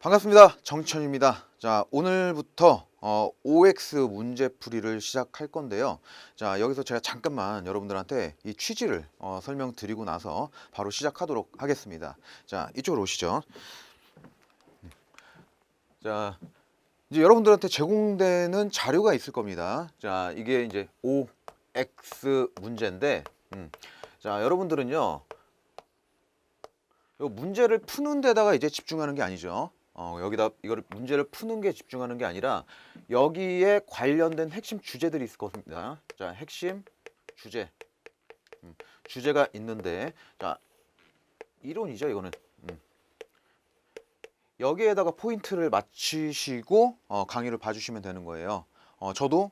반갑습니다. 정천입니다. 자, 오늘부터 OX 문제풀이를 시작할 건데요. 자, 여기서 제가 잠깐만 여러분들한테 이 취지를 설명드리고 나서 바로 시작하도록 하겠습니다. 자, 이쪽으로 오시죠. 자, 이제 여러분들한테 제공되는 자료가 있을 겁니다. 자, 이게 이제 OX 문제인데, 자, 여러분들은요, 요 문제를 푸는 데다가 이제 집중하는 게 아니죠. 여기다 이거를 문제를 푸는 게 집중하는 게 아니라 여기에 관련된 핵심 주제들이 있을 겁니다. 자, 핵심 주제. 주제가 있는데, 자, 이론이죠, 이거는. 여기에다가 포인트를 맞추시고 강의를 봐주시면 되는 거예요. 저도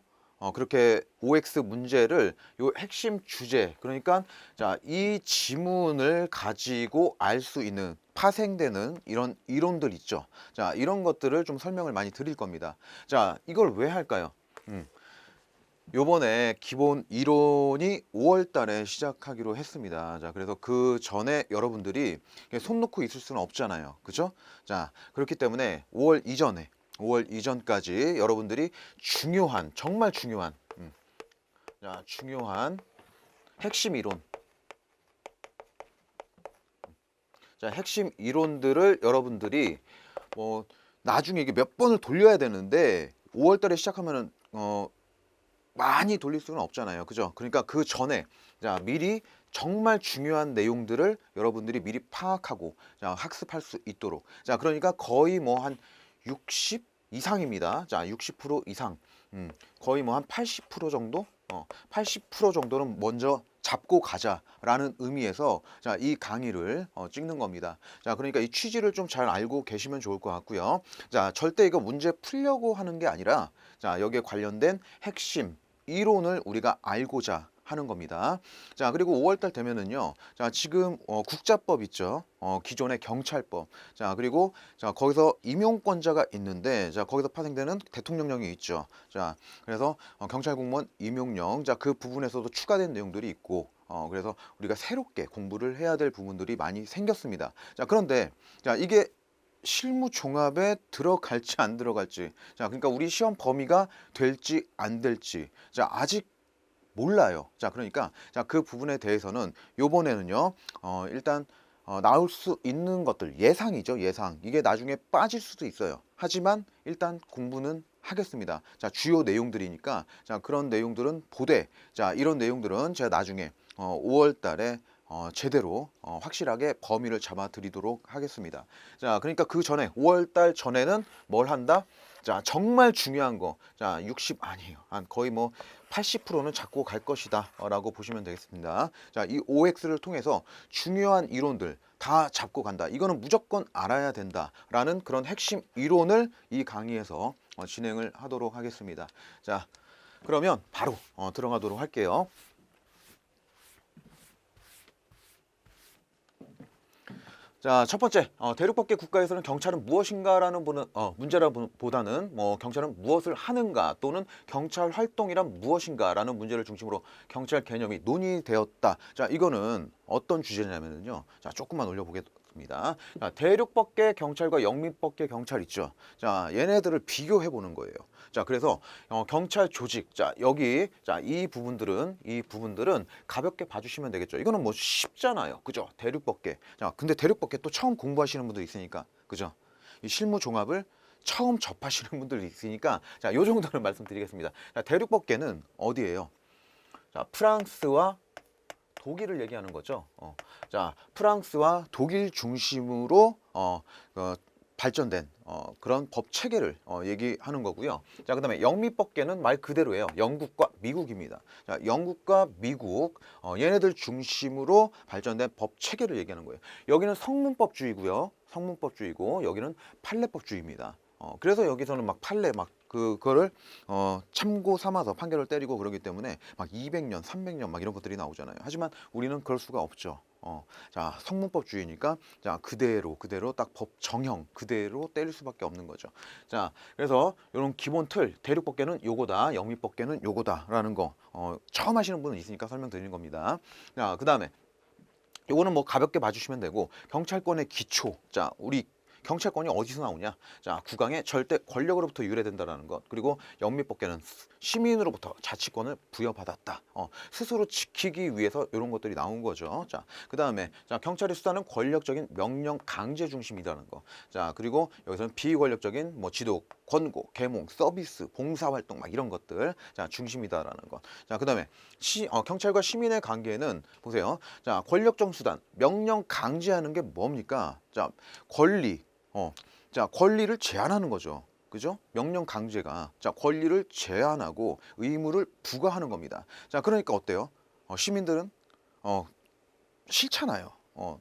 그렇게 OX 문제를 요 핵심 주제, 그러니까 자, 이 지문을 가지고 알 수 있는 파생되는 이런 이론들 있죠. 자, 이런 것들을 좀 설명을 많이 드릴 겁니다. 자, 이걸 왜 할까요? 요번에 기본 이론이 5월 달에 시작하기로 했습니다. 자, 그래서 그 전에 여러분들이 손 놓고 있을 수는 없잖아요. 그죠? 자, 그렇기 때문에 5월 이전까지 여러분들이 중요한, 정말 중요한, 자, 중요한 핵심 이론. 자, 핵심 이론들을 여러분들이 나중에 이게 몇 번을 돌려야 되는데 5월 달에 시작하면은 많이 돌릴 수는 없잖아요. 그죠? 그러니까 그 전에 자, 미리 정말 중요한 내용들을 여러분들이 미리 파악하고 자, 학습할 수 있도록. 자, 그러니까 거의 뭐 한 60 이상입니다. 자, 60% 이상. 거의 뭐 한 80% 정도? 80% 정도는 먼저 잡고 가자라는 의미에서 자, 이 강의를 찍는 겁니다. 자, 그러니까 이 취지를 좀 잘 알고 계시면 좋을 것 같고요. 자, 절대 이거 문제 풀려고 하는 게 아니라 자, 여기에 관련된 핵심 이론을 우리가 알고자 하는 겁니다. 자, 그리고 5월달 되면은요. 자, 지금 국자법 있죠. 기존의 경찰법. 자, 그리고 자, 거기서 임용권자가 있는데 자, 거기서 파생되는 대통령령이 있죠. 자, 그래서 경찰 공무원 임용령. 자, 그 부분에서도 추가된 내용들이 있고 그래서 우리가 새롭게 공부를 해야 될 부분들이 많이 생겼습니다. 자, 그런데 자, 이게 실무 종합에 들어갈지 안 들어갈지. 자, 그러니까 우리 시험 범위가 될지 안 될지. 자, 아직 몰라요. 자, 그러니까 자, 그 부분에 대해서는 요번에는요. 일단 나올 수 있는 것들 예상이죠. 예상. 이게 나중에 빠질 수도 있어요. 하지만 일단 공부는 하겠습니다. 자, 주요 내용들이니까 자, 그런 내용들은 보되 자, 이런 내용들은 제가 나중에 5월 달에 제대로 확실하게 범위를 잡아 드리도록 하겠습니다. 자, 그러니까 그 전에 5월 달 전에는 뭘 한다? 자, 정말 중요한 거. 자, 60 아니에요. 한 거의 뭐 80%는 잡고 갈 것이다 라고 보시면 되겠습니다. 자, 이 OX를 통해서 중요한 이론들 다 잡고 간다. 이거는 무조건 알아야 된다 라는 그런 핵심 이론을 이 강의에서 진행을 하도록 하겠습니다. 자, 그러면 바로 들어가도록 할게요. 자, 첫 번째, 대륙밖의 국가에서는 경찰은 무엇인가라는 문제라보다는 경찰은 무엇을 하는가 또는 경찰 활동이란 무엇인가라는 문제를 중심으로 경찰 개념이 논의되었다. 자, 이거는 어떤 주제냐면요. 자, 조금만 올려보겠습니다. 자, 대륙밖의 경찰과 영미밖의 경찰 있죠. 자, 얘네들을 비교해 보는 거예요. 자, 그래서 경찰 조직, 자, 여기 자, 이 부분들은 가볍게 봐주시면 되겠죠. 이거는 뭐 쉽잖아요, 그죠? 대륙법계. 자, 근데 대륙법계 또 처음 공부하시는 분들 있으니까, 그죠? 이 실무 종합을 처음 접하시는 분들이 있으니까, 자, 요 정도는 말씀드리겠습니다. 자, 대륙법계는 어디예요? 자, 프랑스와 독일을 얘기하는 거죠. 자, 프랑스와 독일 중심으로 발전된 그런 법 체계를 얘기하는 거고요. 자, 그다음에 영미법계는 말 그대로예요. 영국과 미국입니다. 자, 영국과 미국 얘네들 중심으로 발전된 법 체계를 얘기하는 거예요. 여기는 성문법주의고요. 성문법주의고 여기는 판례법주의입니다. 그래서 여기서는 막 판례 막 그거를 참고 삼아서 판결을 때리고 그러기 때문에 막 200년, 300년 막 이런 것들이 나오잖아요. 하지만 우리는 그럴 수가 없죠. 자, 성문법주의니까 자, 그대로 딱 법 정형 그대로 때릴 수밖에 없는 거죠. 자, 그래서 이런 기본 틀 대륙법계는 요거다, 영미법계는 요거다라는 거 처음 하시는 분은 있으니까 설명드리는 겁니다. 자, 그다음에 요거는 뭐 가볍게 봐주시면 되고 경찰권의 기초. 자, 우리 경찰권이 어디서 나오냐? 자, 국왕의 절대 권력으로부터 유래된다라는 것. 그리고 영미법계는 시민으로부터 자치권을 부여받았다. 스스로 지키기 위해서 이런 것들이 나온 거죠. 자, 그다음에 자, 경찰의 수단은 권력적인 명령 강제 중심이라는 거. 자, 그리고 여기서는 비권력적인 뭐 지도, 권고, 계몽, 서비스, 봉사활동 막 이런 것들 자 중심이다라는 것. 자, 그다음에 경찰과 시민의 관계는 보세요. 자, 권력적 수단, 명령 강제하는 게 뭡니까? 자, 권리, 자, 권리를 제한하는 거죠. 그죠? 명령 강제가 자 권리를 제한하고 의무를 부과하는 겁니다. 자, 그러니까 어때요? 시민들은 싫잖아요.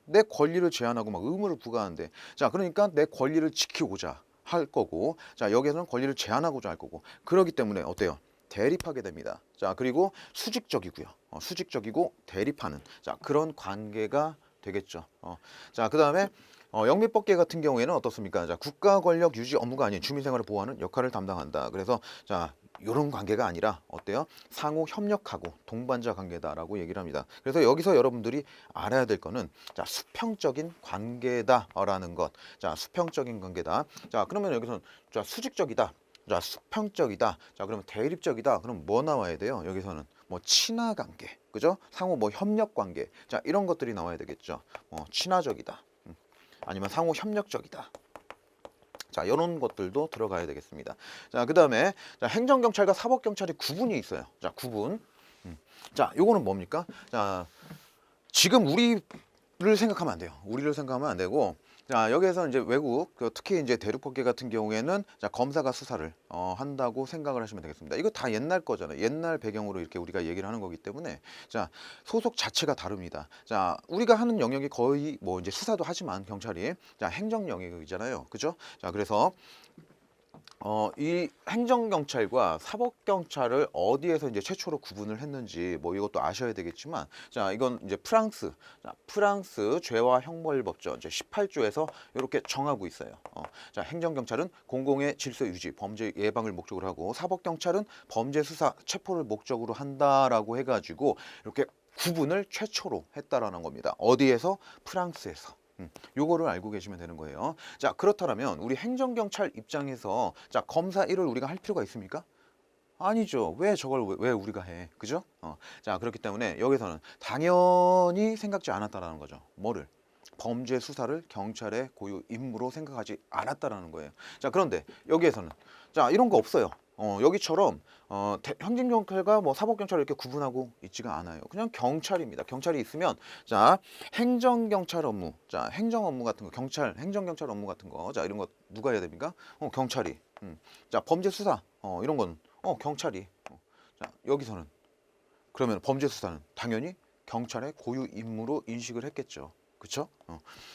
내 권리를 제한하고 막 의무를 부과하는데 자 그러니까 내 권리를 지키고자 할 거고 자 여기에서는 권리를 제한하고자 할 거고 그러기 때문에 어때요? 대립하게 됩니다. 자 그리고 수직적이고요. 수직적이고 대립하는 자 그런 관계가 되겠죠. 자 그다음에 영미법계 같은 경우에는 어떻습니까? 자 국가 권력 유지 업무가 아닌 주민 생활을 보호하는 역할을 담당한다. 그래서 자 이런 관계가 아니라 어때요? 상호 협력하고 동반자 관계다라고 얘기를 합니다. 그래서 여기서 여러분들이 알아야 될 거는 자 수평적인 관계다라는 것. 자 수평적인 관계다. 자 그러면 여기서는 자 수직적이다. 자 수평적이다. 자 그러면 대립적이다. 그럼 뭐 나와야 돼요? 여기서는 뭐 친화 관계, 그죠? 상호 뭐 협력 관계. 자 이런 것들이 나와야 되겠죠. 친화적이다. 아니면 상호 협력적이다. 자, 이런 것들도 들어가야 되겠습니다. 자, 그다음에 자, 행정경찰과 사법경찰의 구분이 있어요. 자, 구분. 자, 요거는 뭡니까? 자, 지금 우리를 생각하면 안 돼요. 우리를 생각하면 안 되고 자, 여기에서 이제 외국 특히 이제 대륙법계 같은 경우에는 자, 검사가 수사를 한다고 생각을 하시면 되겠습니다. 이거 다 옛날 거잖아요. 옛날 배경으로 이렇게 우리가 얘기를 하는 거기 때문에 자, 소속 자체가 다릅니다. 자, 우리가 하는 영역이 거의 뭐 이제 수사도 하지만 경찰이 자, 행정 영역이잖아요. 그죠? 자, 그래서 이 행정경찰과 사법경찰을 어디에서 이제 최초로 구분을 했는지 뭐 이것도 아셔야 되겠지만 자 이건 이제 프랑스 자, 프랑스 죄와 형벌법전 이제 18조에서 이렇게 정하고 있어요. 자 행정경찰은 공공의 질서 유지, 범죄 예방을 목적으로 하고 사법경찰은 범죄 수사, 체포를 목적으로 한다라고 해가지고 이렇게 구분을 최초로 했다라는 겁니다. 어디에서? 프랑스에서. 요거를 알고 계시면 되는 거예요. 자, 그렇다면 우리 행정경찰 입장에서 자, 검사 일을 우리가 할 필요가 있습니까? 아니죠. 왜 저걸 왜 우리가 해? 그죠? 자, 그렇기 때문에 여기서는 당연히 생각지 않았다라는 거죠. 뭐를? 범죄 수사를 경찰의 고유 임무로 생각하지 않았다라는 거예요. 자, 그런데 여기에서는 자, 이런 거 없어요. 여기처럼 행정경찰과 뭐 사법경찰을 이렇게 구분하고 있지가 않아요. 그냥 경찰입니다. 경찰이 있으면 자 행정경찰 업무, 자 행정 업무 같은 거, 경찰 행정경찰 업무 같은 거, 자 이런 거 누가 해야 됩니까? 경찰이. 자 범죄 수사, 이런 건 경찰이. 자 여기서는 그러면 범죄 수사는 당연히 경찰의 고유 임무로 인식을 했겠죠. 그쵸?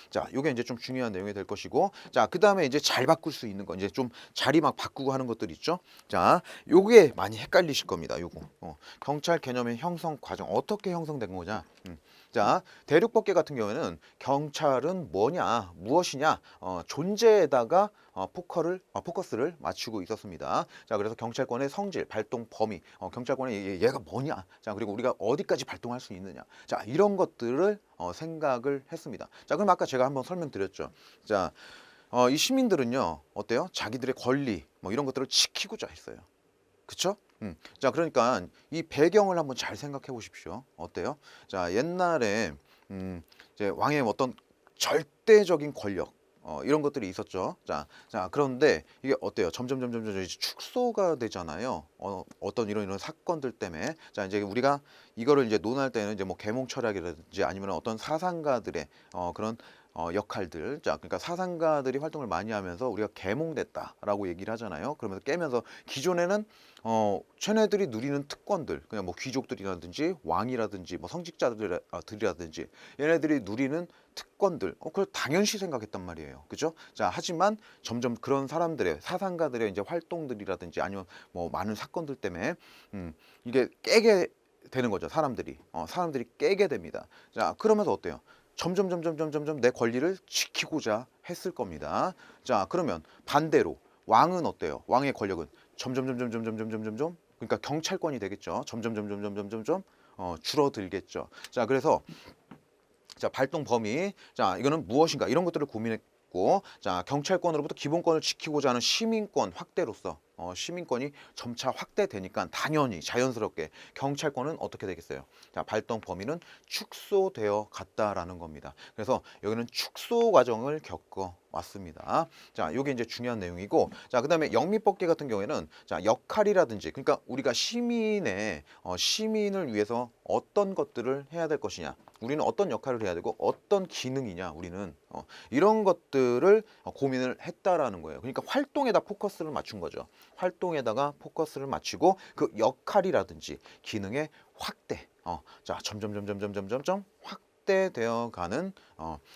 자, 요게 이제 좀 중요한 내용이 될 것이고, 자, 그 다음에 이제 잘 바꿀 수 있는 거, 이제 좀 자리 막 바꾸고 하는 것들 있죠? 자, 요게 많이 헷갈리실 겁니다, 요거. 경찰 개념의 형성 과정, 어떻게 형성된 거냐? 자, 대륙법계 같은 경우에는 경찰은 뭐냐, 무엇이냐, 존재에다가 포커스를 맞추고 있었습니다. 자, 그래서 경찰권의 성질, 발동 범위, 경찰권의 얘가 뭐냐, 자, 그리고 우리가 어디까지 발동할 수 있느냐, 자, 이런 것들을 생각을 했습니다. 자, 그럼 아까 제가 한번 설명드렸죠. 자, 이 시민들은요, 어때요? 자기들의 권리, 뭐 이런 것들을 지키고자 했어요. 그쵸? 자, 그러니까 이 배경을 한번 잘 생각해 보십시오. 어때요? 자, 옛날에 이제 왕의 어떤 절대적인 권력 이런 것들이 있었죠. 자, 그런데 이게 어때요? 점점 이제 축소가 되잖아요. 어떤 이런 사건들 때문에. 자, 이제 우리가 이거를 이제 논할 때는 이제 뭐 계몽 철학이라든지 아니면 어떤 사상가들의 그런 역할들. 자, 그러니까 사상가들이 활동을 많이 하면서 우리가 계몽됐다라고 얘기를 하잖아요. 그러면서 깨면서 기존에는 쟤네들이 누리는 특권들, 그냥 뭐 귀족들이라든지 왕이라든지 뭐 성직자들이라든지 얘네들이 누리는 특권들, 그걸 당연시 생각했단 말이에요. 그죠? 자, 하지만 점점 그런 사람들의 사상가들의 이제 활동들이라든지 아니면 뭐 많은 사건들 때문에 이게 깨게 되는 거죠. 사람들이 깨게 됩니다. 자, 그러면서 어때요? 점점 내 권리를 지키고자 했을 겁니다. 자, 그러면 반대로 왕은 어때요? 왕의 권력은 점점 그러니까 경찰권이 되겠죠. 점점 줄어들겠죠. 자, 그래서 자, 발동 범위. 자, 이거는 무엇인가? 이런 것들을 있고, 자, 경찰권으로부터 기본권을 지키고자 하는 시민권 확대로서 시민권이 점차 확대되니까 당연히 자연스럽게 경찰권은 어떻게 되겠어요? 자, 발동 범위는 축소되어 갔다라는 겁니다. 그래서 여기는 축소 과정을 겪어 왔습니다. 자, 이게 이제 중요한 내용이고, 자, 그다음에 영미법계 같은 경우에는 자, 역할이라든지, 그러니까 우리가 시민을 위해서 어떤 것들을 해야 될 것이냐, 우리는 어떤 역할을 해야 되고 어떤 기능이냐, 우리는 이런 것들을 고민을 했다라는 거예요. 그러니까 활동에다 포커스를 맞춘 거죠. 활동에다가 포커스를 맞추고 그 역할이라든지 기능의 확대, 자, 점점 확대되어 가는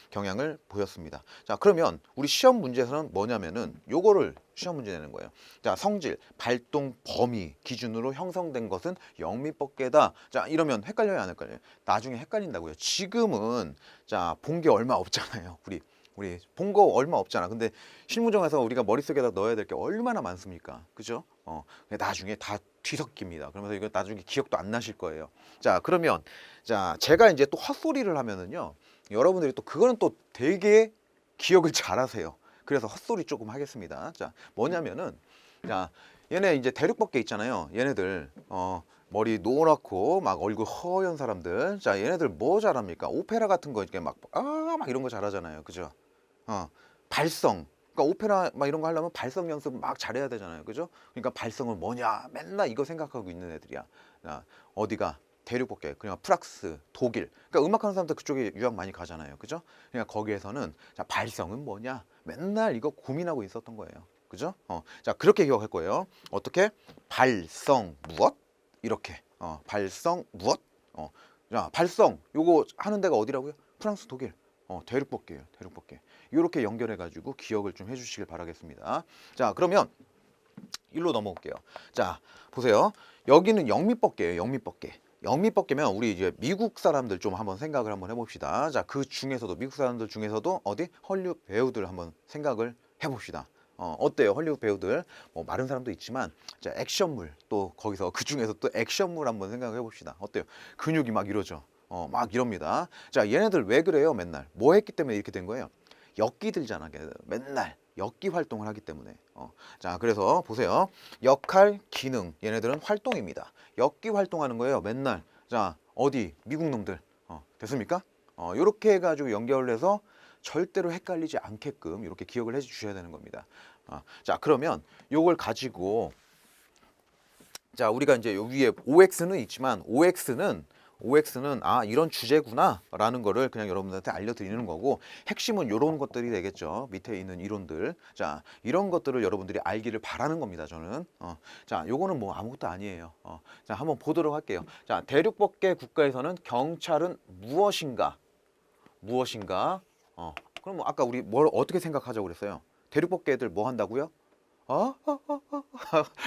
경향을 보였습니다. 자, 그러면 우리 시험 문제에서는 뭐냐면은 요거를 시험 문제 내는 거예요. 자, 성질, 발동 범위 기준으로 형성된 것은 영미법계다. 자, 이러면 헷갈려요, 안 헷갈려요? 나중에 헷갈린다고요. 지금은 자, 본 게 얼마 없잖아요. 우리 본 거 얼마 없잖아. 근데 실무정에서 우리가 머릿속에다 넣어야 될 게 얼마나 많습니까? 그죠? 나중에 다 뒤섞입니다. 그러면서 이거 나중에 기억도 안 나실 거예요. 자, 그러면 자, 제가 이제 또 헛소리를 하면은요, 여러분들이 또 그거는 또 되게 기억을 잘 하세요. 그래서 헛소리 조금 하겠습니다. 자, 뭐냐면은, 자, 얘네 이제 대륙법계 있잖아요. 얘네들 머리 노랗고 막 얼굴 허연 사람들. 자, 얘네들 뭐 잘합니까? 오페라 같은 거 이렇게 막 이런 거 잘하잖아요. 그죠? 발성. 그러니까 오페라 막 이런 거 하려면 발성 연습 막 잘해야 되잖아요. 그죠? 그러니까 발성은 뭐냐? 맨날 이거 생각하고 있는 애들이야. 자, 어디가? 대륙법계, 그냥 프랑스, 독일. 그러니까 음악하는 사람들 그쪽에 유학 많이 가잖아요. 그죠? 그러니까 거기에서는 자, 발성은 뭐냐? 맨날 이거 고민하고 있었던 거예요. 그죠? 자, 그렇게 기억할 거예요. 어떻게? 발성 무엇? 이렇게. 발성 무엇? 자, 발성 요거 하는 데가 어디라고요? 프랑스, 독일. 대륙법계예요. 대륙법계. 이렇게 연결해 가지고 기억을 좀 해주시길 바라겠습니다. 자, 그러면 일로 넘어올게요. 자, 보세요. 여기는 영미법계예요. 영미법계. 영미법계면 우리 이제 미국 사람들 좀 한번 생각을 한번 해봅시다. 자, 그 중에서도 미국 사람들 중에서도 어디 헐리우드 배우들 한번 생각을 해봅시다. 어때요? 헐리우드 배우들 뭐 마른 사람도 있지만 자, 액션물 또 거기서 그 중에서 또 액션물 한번 생각을 해봅시다. 어때요? 근육이 막 이러죠. 막 이럽니다. 자, 얘네들 왜 그래요? 맨날 뭐 했기 때문에 이렇게 된 거예요? 역기 들잖아. 걔네들 맨날 역기 활동을 하기 때문에. 자, 그래서 보세요. 역할, 기능 얘네들은 활동입니다. 역기 활동하는 거예요. 맨날. 자, 어디 미국 놈들. 됐습니까? 요렇게 해가지고 연결을 해서 절대로 헷갈리지 않게끔 이렇게 기억을 해 주셔야 되는 겁니다. 자, 그러면 요걸 가지고 자, 우리가 이제 요 위에 OX는 있지만 OX는 이런 주제구나 라는 거를 그냥 여러분들한테 알려드리는 거고, 핵심은 이런 것들이 되겠죠. 밑에 있는 이론들. 자, 이런 것들을 여러분들이 알기를 바라는 겁니다. 저는. 자, 요거는 뭐 아무것도 아니에요. 자, 한번 보도록 할게요. 자, 대륙법계 국가에서는 경찰은 무엇인가? 그럼 아까 우리 뭘 어떻게 생각하자고 그랬어요? 대륙법계 애들 뭐 한다고요?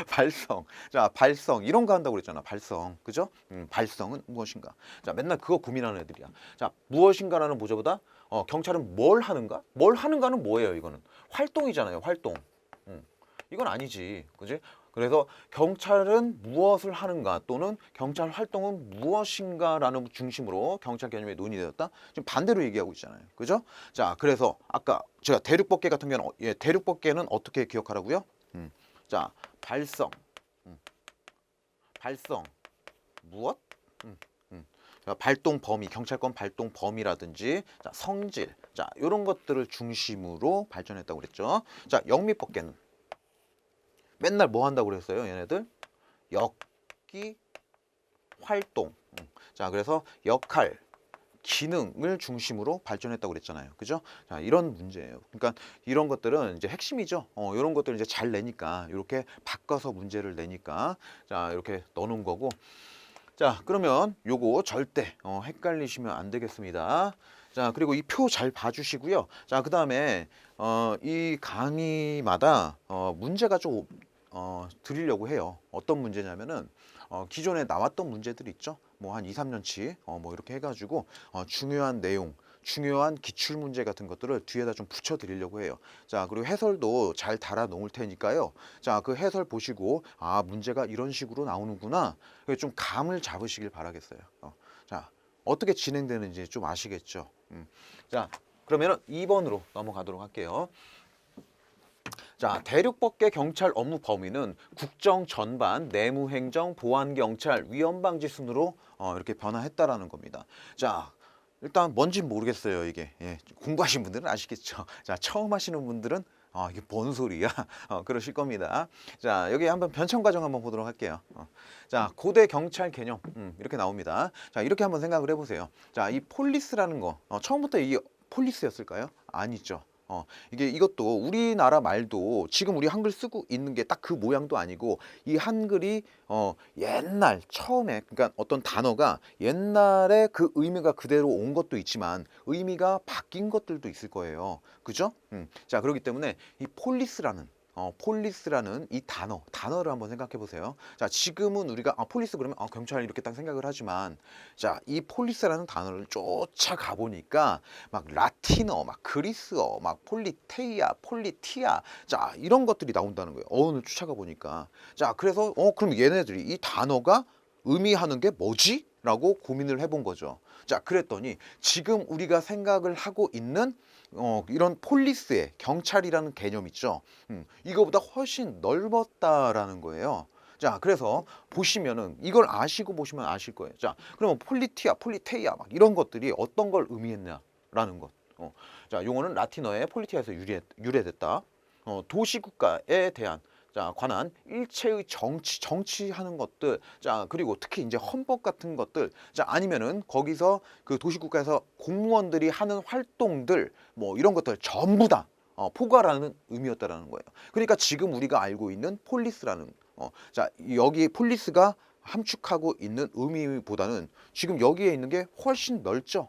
발성. 자, 발성. 이런 거 한다고 그랬잖아. 발성. 그죠? 발성은 무엇인가? 자, 맨날 그거 고민하는 애들이야. 자, 무엇인가라는 보조보다 경찰은 뭘 하는가? 뭘 하는가는 뭐예요, 이거는? 활동이잖아요, 활동. 이건 아니지. 그지? 그래서 경찰은 무엇을 하는가 또는 경찰 활동은 무엇인가라는 중심으로 경찰 개념이 논의되었다. 지금 반대로 얘기하고 있잖아요. 그죠? 자, 그래서 아까 제가 대륙법계 같은 경우는 대륙법계는 어떻게 기억하라고요? 자, 발성. 발성. 무엇? 자, 발동 범위, 경찰권 발동 범위라든지 자, 성질. 자, 이런 것들을 중심으로 발전했다고 그랬죠. 자, 영미법계는 맨날 뭐 한다고 그랬어요, 얘네들? 역기 활동. 자, 그래서 역할, 기능을 중심으로 발전했다고 그랬잖아요. 그죠? 자, 이런 문제예요. 그러니까 이런 것들은 이제 핵심이죠. 이런 것들을 이제 잘 내니까 이렇게 바꿔서 문제를 내니까 자, 이렇게 넣어놓은 거고. 자, 그러면 요거 절대 헷갈리시면 안 되겠습니다. 자, 그리고 이 표 잘 봐주시고요. 자, 그 다음에 이 강의마다 문제가 좀 드리려고 해요. 어떤 문제냐면은 기존에 나왔던 문제들 있죠. 뭐 한 2, 3년치 뭐 이렇게 해가지고 중요한 내용, 중요한 기출 문제 같은 것들을 뒤에다 좀 붙여 드리려고 해요. 자, 그리고 해설도 잘 달아 놓을 테니까요. 자, 그 해설 보시고 문제가 이런 식으로 나오는구나. 좀 감을 잡으시길 바라겠어요. 자, 어떻게 진행되는지 좀 아시겠죠? 자, 그러면은 2번으로 넘어가도록 할게요. 자, 대륙법계 경찰 업무 범위는 국정 전반, 내무행정, 보안경찰, 위험방지 순으로 이렇게 변화했다라는 겁니다. 자, 일단 뭔진 모르겠어요, 이게. 예, 공부하신 분들은 아시겠죠. 자, 처음 하시는 분들은 이게 뭔 소리야? 그러실 겁니다. 자, 여기 한번 변천 과정 한번 보도록 할게요. 자, 고대 경찰 개념 이렇게 나옵니다. 자, 이렇게 한번 생각을 해보세요. 자, 이 폴리스라는 거 처음부터 이게 폴리스였을까요? 아니죠. 이게 이것도 우리나라 말도 지금 우리 한글 쓰고 있는 게 딱 그 모양도 아니고 이 한글이 옛날 처음에 그러니까 어떤 단어가 옛날에 그 의미가 그대로 온 것도 있지만 의미가 바뀐 것들도 있을 거예요. 그죠? 자, 그렇기 때문에 이 폴리스라는 이 단어를 한번 생각해 보세요. 자, 지금은 우리가 폴리스 그러면 경찰 이렇게 딱 생각을 하지만 자, 이 폴리스라는 단어를 쫓아가 보니까 막 라틴어, 막 그리스어, 막 폴리테이아, 폴리티아, 자, 이런 것들이 나온다는 거예요. 어원을 쫓아가 보니까. 자, 그래서 그럼 얘네들이 이 단어가 의미하는 게 뭐지? 라고 고민을 해본 거죠. 자, 그랬더니 지금 우리가 생각을 하고 있는 이런 폴리스의 경찰이라는 개념 있죠. 이거보다 훨씬 넓었다라는 거예요. 자, 그래서 보시면은 이걸 아시고 보시면 아실 거예요. 자, 그러면 폴리티아, 폴리테이아 막 이런 것들이 어떤 걸 의미했냐라는 것. 자, 용어는 라틴어의 폴리티아에서 유래됐다. 도시국가에 대한 관한 일체의 정치하는 것들, 자, 그리고 특히 이제 헌법 같은 것들, 자, 아니면은 거기서 그 도시국가에서 공무원들이 하는 활동들, 뭐 이런 것들 전부 다 포괄하는 의미였다라는 거예요. 그러니까 지금 우리가 알고 있는 폴리스라는, 자, 여기 폴리스가 함축하고 있는 의미보다는 지금 여기에 있는 게 훨씬 넓죠.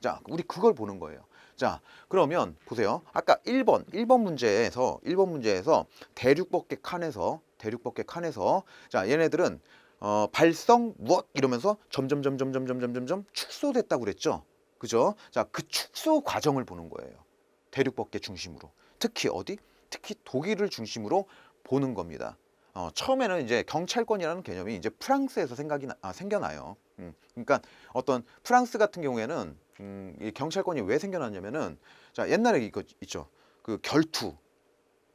자, 우리 그걸 보는 거예요. 자, 그러면 보세요. 아까 1번 문제에서 대륙법계 칸에서 자, 얘네들은 발성 무엇 이러면서 점점점점점점점점 축소됐다고 그랬죠. 그죠? 자, 그 축소 과정을 보는 거예요. 대륙법계 중심으로. 특히 독일을 중심으로 보는 겁니다. 처음에는 이제 경찰권이라는 개념이 이제 프랑스에서 생겨나요. 그러니까 어떤 프랑스 같은 경우에는 이 경찰권이 왜 생겨났냐면은 자, 옛날에 이거 있죠. 그 결투.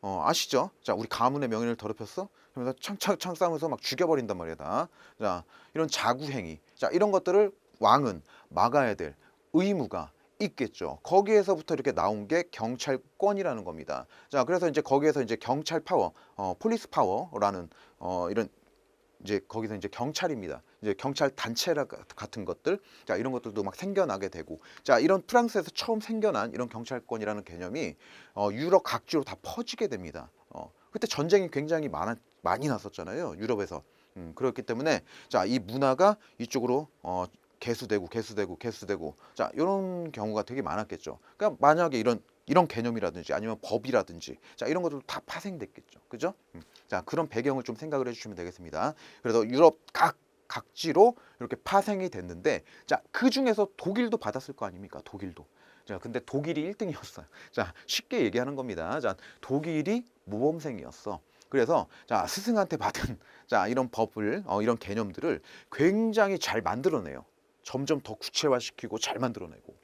아시죠? 자, 우리 가문의 명예를 더럽혔어? 그러면서 창 싸우면서 막 죽여버린단 말이야, 다. 자, 이런 자구행위. 자, 이런 것들을 왕은 막아야 될 의무가 있겠죠. 거기에서부터 이렇게 나온 게 경찰권이라는 겁니다. 자, 그래서 이제 거기에서 이제 경찰 파워, 폴리스 파워라는 이런 이제 거기서 이제 경찰입니다. 이제 경찰 단체 같은 것들, 자, 이런 것들도 막 생겨나게 되고, 자, 이런 프랑스에서 처음 생겨난 이런 경찰권이라는 개념이 유럽 각지로 다 퍼지게 됩니다. 그때 전쟁이 굉장히 많이 났었잖아요, 유럽에서. 그렇기 때문에 자, 이 문화가 이쪽으로 개수되고, 자, 이런 경우가 되게 많았겠죠. 그러니까 만약에 이런 개념이라든지 아니면 법이라든지 자, 이런 것들도 다 파생됐겠죠. 그죠? 자, 그런 배경을 좀 생각을 해주시면 되겠습니다. 그래서 유럽 각지로 이렇게 파생이 됐는데, 자, 그 중에서 독일도 받았을 거 아닙니까? 독일도. 자, 근데 독일이 1등이었어요. 자, 쉽게 얘기하는 겁니다. 자, 독일이 모범생이었어. 그래서 자, 스승한테 받은 자, 이런 법을 이런 개념들을 굉장히 잘 만들어내요. 점점 더 구체화시키고 잘 만들어내고.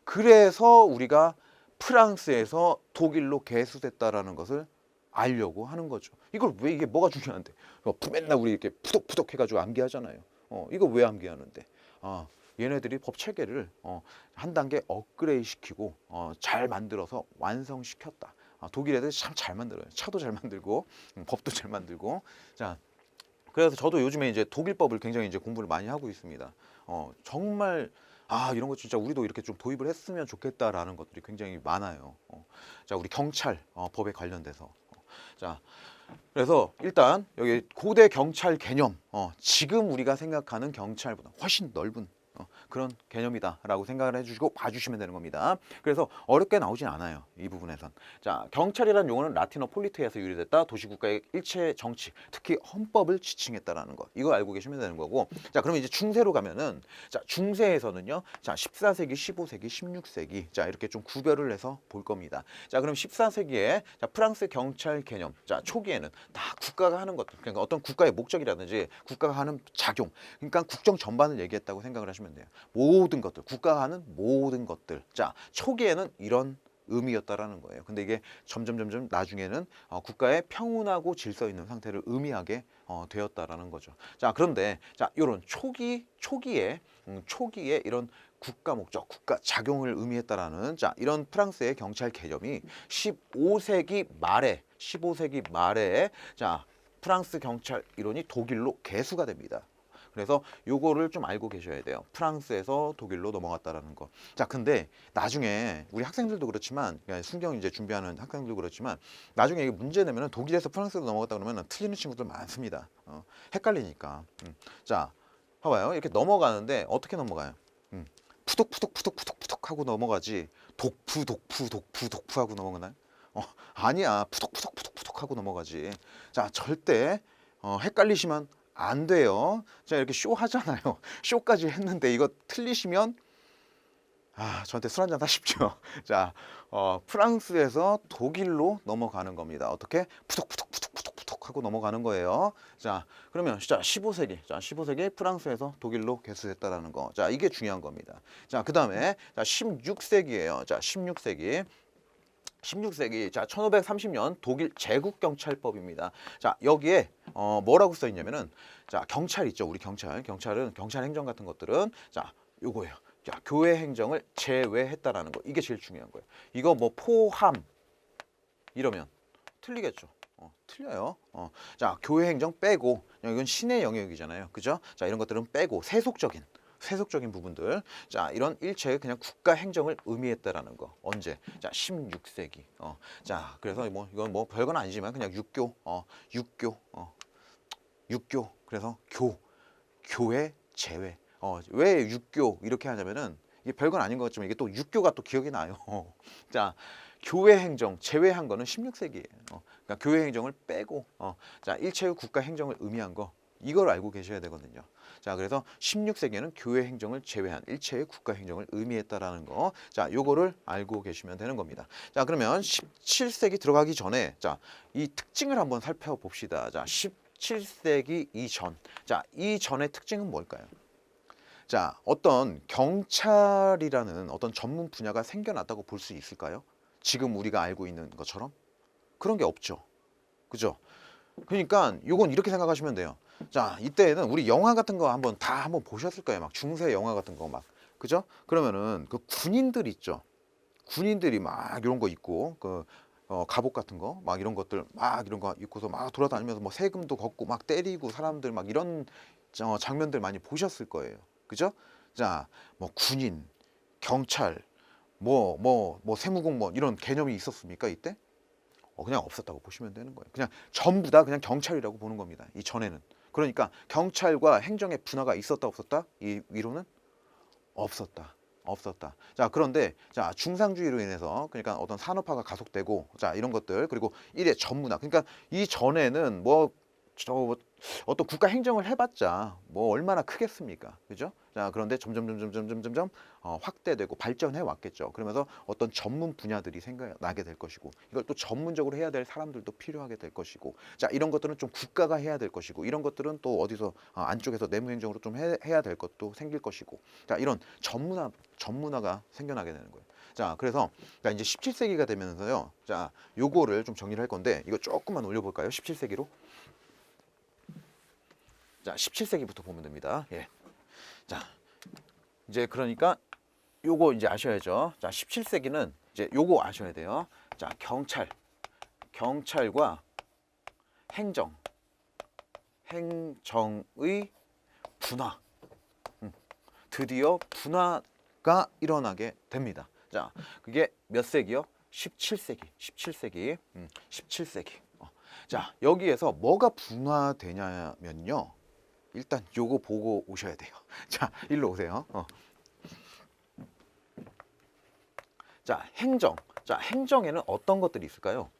그래서 우리가 프랑스에서 독일로 개수됐다라는 것을 알려고 하는 거죠. 이걸 왜 이게 뭐가 중요한데? 맨날 우리 이렇게 푸덕푸덕 해가지고 암기하잖아요. 이거 왜 암기하는데? 얘네들이 법 체계를 한 단계 업그레이드 시키고 잘 만들어서 완성시켰다. 독일 애들 참 잘 만들어요. 차도 잘 만들고 법도 잘 만들고. 자, 그래서 저도 요즘에 이제 독일법을 굉장히 이제 공부를 많이 하고 있습니다. 정말 이런 거 진짜 우리도 이렇게 좀 도입을 했으면 좋겠다라는 것들이 굉장히 많아요. 자, 우리 경찰 법에 관련돼서. 자, 그래서 일단 여기 고대 경찰 개념, 지금 우리가 생각하는 경찰보다 훨씬 넓은 그런 개념이다라고 생각을 해주시고 봐주시면 되는 겁니다. 그래서 어렵게 나오진 않아요, 이 부분에선. 자, 경찰이라는 용어는 라틴어 폴리트에서 유래됐다. 도시국가의 일체 정치, 특히 헌법을 지칭했다라는 것. 이거 알고 계시면 되는 거고. 자, 그러면 이제 중세로 가면은 자, 중세에서는요. 자, 14세기, 15세기, 16세기. 자, 이렇게 좀 구별을 해서 볼 겁니다. 자, 그럼 14세기에 자, 프랑스 경찰 개념. 자, 초기에는 다 국가가 하는 것들. 그러니까 어떤 국가의 목적이라든지 국가가 하는 작용. 그러니까 국정 전반을 얘기했다고 생각을 하시면 돼요. 모든 것들, 국가가 하는 모든 것들. 자, 초기에는 이런 의미였다라는 거예요. 근데 이게 점점 나중에는 국가의 평온하고 질서 있는 상태를 의미하게 되었다라는 거죠. 자, 그런데 자, 요런 초기에 이런 국가 목적, 국가 작용을 의미했다라는 자, 이런 프랑스의 경찰 개념이 15세기 말에 자, 프랑스 경찰 이론이 독일로 개수가 됩니다. 그래서 요거를 좀 알고 계셔야 돼요. 프랑스에서 독일로 넘어갔다라는 거. 자, 근데 나중에 우리 학생들도 그렇지만 순경 이제 준비하는 학생들도 그렇지만 나중에 이게 문제 내면은 독일에서 프랑스로 넘어갔다 그러면 틀리는 친구들 많습니다. 헷갈리니까. 자, 봐봐요. 이렇게 넘어가는데 어떻게 넘어가요? 푸독 하고 넘어가지 독푸 하고 넘어가나요? 아니야. 푸독 하고 넘어가지. 자, 절대 헷갈리시면 안 돼요. 자, 이렇게 쇼 하잖아요. 쇼까지 했는데 이거 틀리시면 저한테 술 한잔 하십시오. 자, 프랑스에서 독일로 넘어가는 겁니다. 어떻게? 푸독 하고 넘어가는 거예요. 자, 그러면 자, 15세기 프랑스에서 독일로 개수했다라는 거. 자, 이게 중요한 겁니다. 자, 그다음에 자, 16세기예요. 자, 16세기. 자 1530년 독일 제국경찰법입니다. 자, 여기에 뭐라고 써 있냐면은 자, 경찰 있죠. 우리 경찰은 경찰 행정 같은 것들은 자, 요거예요. 자, 교회 행정을 제외했다라는 거. 이게 제일 중요한 거예요. 이거 뭐 포함 이러면 틀리겠죠. 틀려요. 자, 교회 행정 빼고 이건 신의 영역이잖아요. 그죠? 자, 이런 것들은 빼고 세속적인 부분들. 자, 이런 일체의 그냥 국가 행정을 의미했다라는 거. 언제? 자, 16세기. 자, 그래서 뭐 이건 뭐 별건 아니지만 그냥 육교. 그래서 교회 제외. 왜 육교 이렇게 하냐면은 이게 별건 아닌 것 같지만 이게 또 육교가 또 기억이 나요. 자, 교회 행정 제외한 거는 16세기예요. 그러니까 교회 행정을 빼고 자, 일체의 국가 행정을 의미한 거. 이걸 알고 계셔야 되거든요. 자, 그래서 16세기에는 교회 행정을 제외한 일체의 국가 행정을 의미했다라는 거. 자, 요거를 알고 계시면 되는 겁니다. 자, 그러면 17세기 들어가기 전에 자, 이 특징을 한번 살펴봅시다. 자, 17세기 이전. 자, 이전의 특징은 뭘까요? 자, 어떤 경찰이라는 어떤 전문 분야가 생겨났다고 볼 수 있을까요? 지금 우리가 알고 있는 것처럼? 그런 게 없죠. 그죠? 그러니까 요건 이렇게 생각하시면 돼요. 자, 이때는 우리 영화 같은 거 한번 보셨을 거예요. 막 중세 영화 같은 거 막. 그죠? 그러면은 그 군인들 있죠. 군인들이 막 이런 거 입고 그 갑옷 같은 거 막 이런 것들 막 이런 거 입고서 막 돌아다니면서 뭐 세금도 걷고 막 때리고 사람들 막 이런 장면들 많이 보셨을 거예요. 그죠? 자, 뭐 군인, 경찰, 뭐 세무공무원 이런 개념이 있었습니까 이때? 그냥 없었다고 보시면 되는 거예요. 그냥 전부 다 그냥 경찰이라고 보는 겁니다. 이 전에는. 그러니까 경찰과 행정의 분화가 있었다 없었다? 이 위로는 없었다. 자, 그런데 자, 중상주의로 인해서 그러니까 어떤 산업화가 가속되고 자, 이런 것들 그리고 일의 전문화. 그러니까 이 전에는 뭐 어떤 국가 행정을 해봤자 뭐 얼마나 크겠습니까? 그죠? 자, 그런데 점점 확대되고 발전해 왔겠죠. 그러면서 어떤 전문 분야들이 생겨나게 될 것이고 이걸 또 전문적으로 해야 될 사람들도 필요하게 될 것이고 자, 이런 것들은 좀 국가가 해야 될 것이고 이런 것들은 또 어디서 안쪽에서 내무행정으로 좀 해야 될 것도 생길 것이고 자, 이런 전문화가 생겨나게 되는 거예요. 자, 그래서 자, 이제 17세기가 되면서요. 자, 요거를 좀 정리를 할 건데 이거 조금만 올려볼까요? 17세기로. 자, 17세기부터 보면 됩니다. 예. 자, 이제 그러니까 요거 이제 아셔야죠. 자, 17세기는 이제 요거 아셔야 돼요. 자, 경찰과 행정의 분화. 드디어 분화가 일어나게 됩니다. 자, 그게 몇 세기요? 17세기. 자, 여기에서 뭐가 분화되냐면요. 일단 요거 보고 오셔야 돼요. 자, 일로 오세요. 자, 행정. 자, 행정에는 어떤 것들이 있을까요?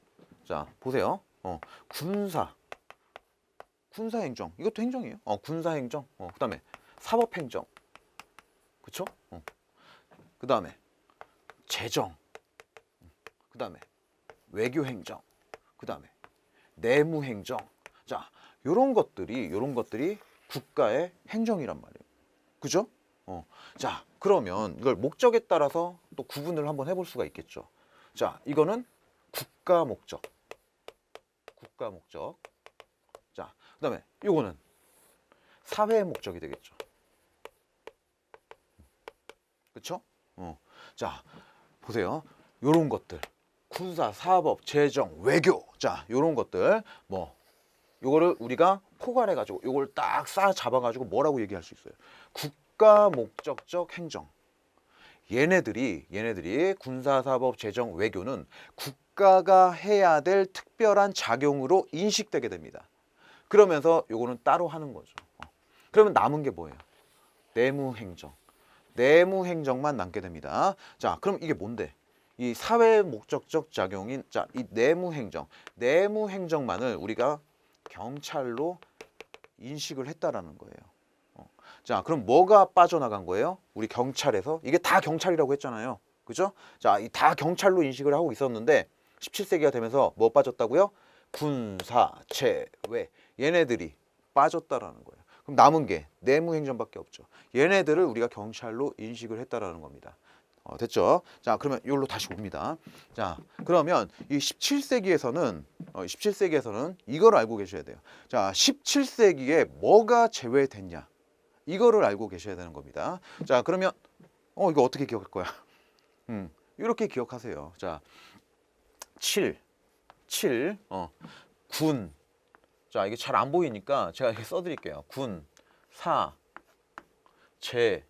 자, 보세요. 군사 행정. 이것도 행정이에요. 군사 행정. 그다음에 사법 행정. 그쵸? 그다음에 재정. 그다음에 외교 행정. 그다음에 내무 행정. 자, 요런 것들이 국가의 행정이란 말이에요. 그죠? 자, 그러면 이걸 목적에 따라서 또 구분을 한번 해볼 수가 있겠죠. 자, 이거는 국가 목적. 국가 목적. 자, 그다음에 이거는 사회 목적이 되겠죠. 그렇죠? 자, 보세요. 요런 것들. 군사, 사법, 재정, 외교. 자, 요런 것들 뭐 요거를 우리가 포괄해 가지고 요걸 딱 쌓아 잡아 가지고 뭐라고 얘기할 수 있어요? 국가 목적적 행정. 얘네들이 군사, 사법, 재정, 외교는 국가가 해야 될 특별한 작용으로 인식되게 됩니다. 그러면서 요거는 따로 하는 거죠. 그러면 남은 게 뭐예요? 내무행정. 내무행정만 남게 됩니다. 자, 그럼 이게 뭔데? 이 사회 목적적 작용인 자, 이 내무행정. 내무행정만을 우리가 경찰로 인식을 했다라는 거예요. 자, 그럼 뭐가 빠져나간 거예요? 우리 경찰에서 이게 다 경찰이라고 했잖아요. 그죠? 자, 이 다 경찰로 인식을 하고 있었는데 17세기가 되면서 뭐 빠졌다고요? 군사, 체외 얘네들이 빠졌다라는 거예요. 그럼 남은 게 내무행정밖에 없죠. 얘네들을 우리가 경찰로 인식을 했다라는 겁니다. 됐죠? 자, 그러면 이걸로 다시 옵니다. 자, 그러면 이 17세기에서는 이걸 알고 계셔야 돼요. 자, 17세기에 뭐가 제외됐냐? 이거를 알고 계셔야 되는 겁니다. 자, 그러면 이거 어떻게 기억할 거야? 이렇게 기억하세요. 자, 7, 군. 자, 이게 잘 안 보이니까 제가 이렇게 써드릴게요. 군, 사, 제,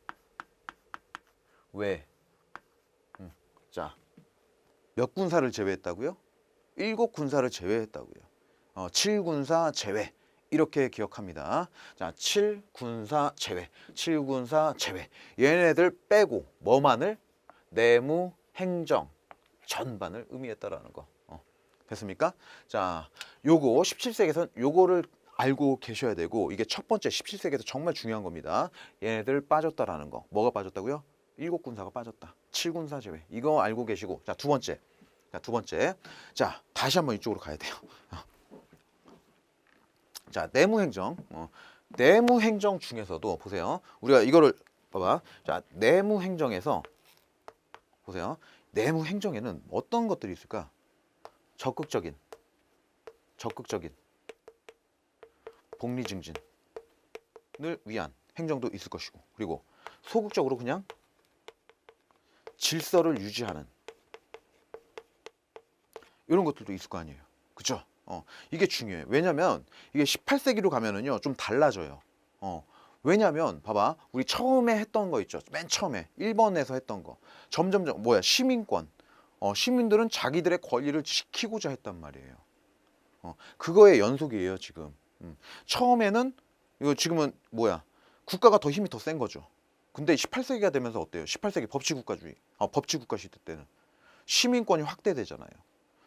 외. 자, 몇 군사를 제외했다고요? 7군사를 제외했다고요. 7군사 제외. 이렇게 기억합니다. 자, 7군사 제외. 7군사 제외. 얘네들 빼고 뭐만을? 내무, 행정 전반을 의미했다라는 거. 됐습니까? 자, 요거 17세기에서는 요거를 알고 계셔야 되고 이게 첫 번째 17세기에서 정말 중요한 겁니다. 얘네들 빠졌다라는 거. 뭐가 빠졌다고요? 7군사가 빠졌다. 7군사 제외. 이거 알고 계시고 자, 두 번째. 자, 다시 한번 이쪽으로 가야 돼요. 자, 내무행정. 내무행정 중에서도 보세요. 우리가 이거를 봐봐. 자, 내무행정에서 보세요. 내무행정에는 어떤 것들이 있을까? 적극적인 복리 증진을 위한 행정도 있을 것이고 그리고 소극적으로 그냥 질서를 유지하는 이런 것들도 있을 거 아니에요. 그죠? 이게 중요해요. 왜냐면 이게 18세기로 가면은요 좀 달라져요. 왜냐면 봐봐 우리 처음에 했던 거 있죠. 맨 처음에 1번에서 했던 거 점점점 뭐야 시민권. 시민들은 자기들의 권리를 지키고자 했단 말이에요. 그거의 연속이에요 지금. 처음에는 이거 지금은 뭐야 국가가 더 힘이 더 센 거죠. 근데 18세기가 되면서 어때요? 18세기 법치국가주의, 법치국가 시대 때는 시민권이 확대되잖아요.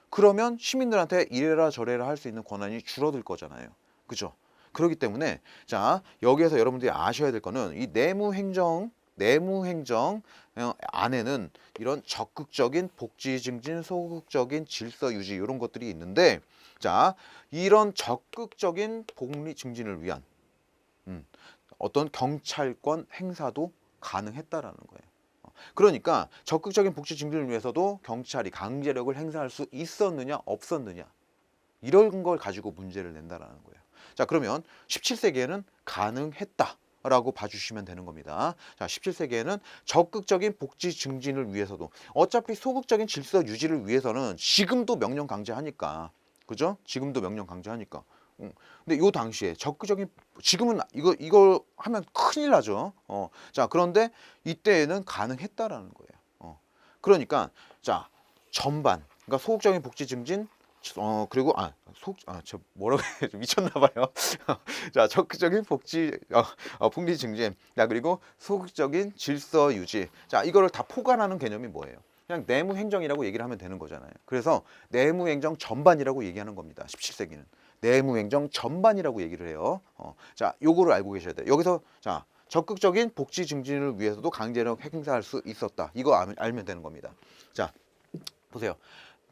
그러면 시민들한테 이래라 저래라 할 수 있는 권한이 줄어들 거잖아요. 그죠? 그렇기 때문에 자 여기에서 여러분들이 아셔야 될 거는 이 내무행정 안에는 이런 적극적인 복지 증진, 소극적인 질서 유지 이런 것들이 있는데 자 이런 적극적인 복리 증진을 위한 어떤 경찰권 행사도 가능했다라는 거예요. 그러니까 적극적인 복지 증진을 위해서도 경찰이 강제력을 행사할 수 있었느냐 없었느냐 이런 걸 가지고 문제를 낸다라는 거예요. 자 그러면 17세기에는 가능했다라고 봐주시면 되는 겁니다. 자 17세기에는 적극적인 복지 증진을 위해서도 어차피 소극적인 질서 유지를 위해서는 지금도 명령 강제하니까 그죠? 지금도 명령 강제하니까. 근데 요 당시에 적극적인 지금은 이걸 하면 큰일 나죠. 자 그런데 이때에는 가능했다라는 거예요. 그러니까 자 전반 그러니까 소극적인 복지 증진 그리고 저 뭐라고 해 미쳤나 봐요. 자 적극적인 복지 복리 증진 자 그리고 소극적인 질서 유지 자 이거를 다 포괄하는 개념이 뭐예요? 그냥 내무행정이라고 얘기를 하면 되는 거잖아요. 그래서 내무행정 전반이라고 얘기하는 겁니다. 17세기는. 내무행정 전반이라고 얘기를 해요. 자, 요거를 알고 계셔야 돼요. 여기서 자, 적극적인 복지 증진을 위해서도 강제력 행사할 수 있었다. 이거 알면 되는 겁니다. 자, 보세요.